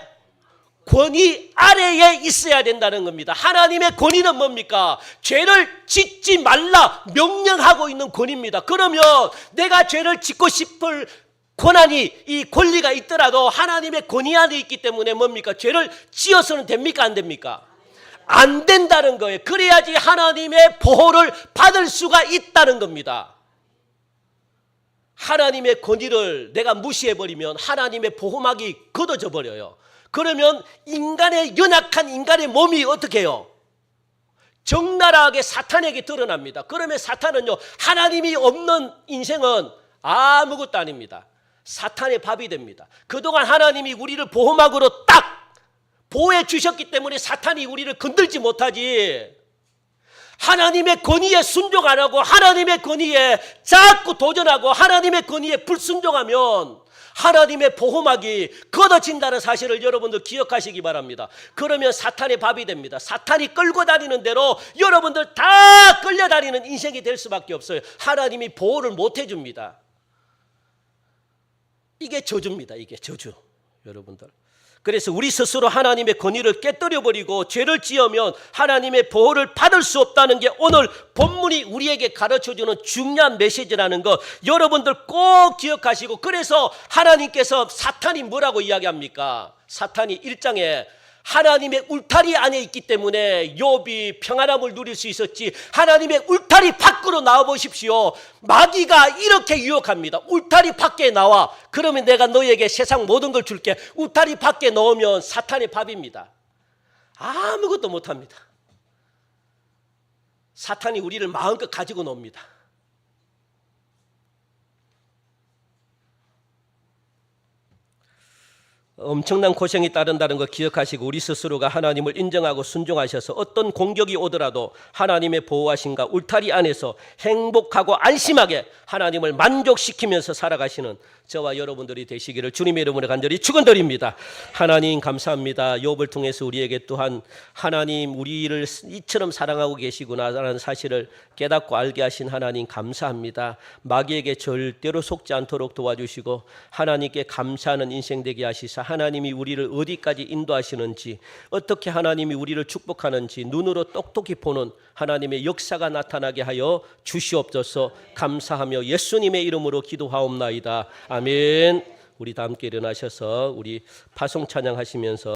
권위 아래에 있어야 된다는 겁니다. 하나님의 권위는 뭡니까? 죄를 짓지 말라 명령하고 있는 권위입니다. 그러면 내가 죄를 짓고 싶을 권한이, 이 권리가 있더라도 하나님의 권위 안에 있기 때문에 뭡니까? 죄를 지어서는 됩니까? 안 됩니까? 안 된다는 거예요. 그래야지 하나님의 보호를 받을 수가 있다는 겁니다. 하나님의 권위를 내가 무시해버리면 하나님의 보호막이 걷어져 버려요. 그러면 인간의 연약한 인간의 몸이 어떻게 해요? 적나라하게 사탄에게 드러납니다. 그러면 사탄은요, 하나님이 없는 인생은 아무것도 아닙니다. 사탄의 밥이 됩니다. 그동안 하나님이 우리를 보호막으로 딱 보호해 주셨기 때문에 사탄이 우리를 건들지 못하지. 하나님의 권위에 순종 안 하고 하나님의 권위에 자꾸 도전하고 하나님의 권위에 불순종하면 하나님의 보호막이 걷어진다는 사실을 여러분들 기억하시기 바랍니다. 그러면 사탄의 밥이 됩니다. 사탄이 끌고 다니는 대로 여러분들 다 끌려다니는 인생이 될 수밖에 없어요. 하나님이 보호를 못 해줍니다. 이게 저주입니다. 이게 저주, 여러분들. 그래서 우리 스스로 하나님의 권위를 깨뜨려버리고 죄를 지으면 하나님의 보호를 받을 수 없다는 게 오늘 본문이 우리에게 가르쳐주는 중요한 메시지라는 거 여러분들 꼭 기억하시고, 그래서 하나님께서 사탄이 뭐라고 이야기합니까? 사탄이 1장에 하나님의 울타리 안에 있기 때문에 욥이 평안함을 누릴 수 있었지, 하나님의 울타리 밖으로 나와보십시오. 마귀가 이렇게 유혹합니다. 울타리 밖에 나와. 그러면 내가 너에게 세상 모든 걸 줄게. 울타리 밖에 넣으면 사탄의 밥입니다. 아무것도 못합니다. 사탄이 우리를 마음껏 가지고 놉니다. 엄청난 고생이 따른다는 거 기억하시고 우리 스스로가 하나님을 인정하고 순종하셔서 어떤 공격이 오더라도 하나님의 보호하심과 울타리 안에서 행복하고 안심하게 하나님을 만족시키면서 살아가시는 저와 여러분들이 되시기를 주님의 이름으로 간절히 축원드립니다. 하나님 감사합니다. 욥을 통해서 우리에게 또한 하나님 우리를 이처럼 사랑하고 계시구나라는 사실을 깨닫고 알게 하신 하나님 감사합니다. 마귀에게 절대로 속지 않도록 도와주시고 하나님께 감사하는 인생 되게 하시사 하나님이 우리를 어디까지 인도하시는지 어떻게 하나님이 우리를 축복하는지 눈으로 똑똑히 보는 하나님의 역사가 나타나게 하여 주시옵소서. 감사하며 예수님의 이름으로 기도하옵나이다. 아멘. 우리 다 함께 일어나셔서 우리 파송 찬양하시면서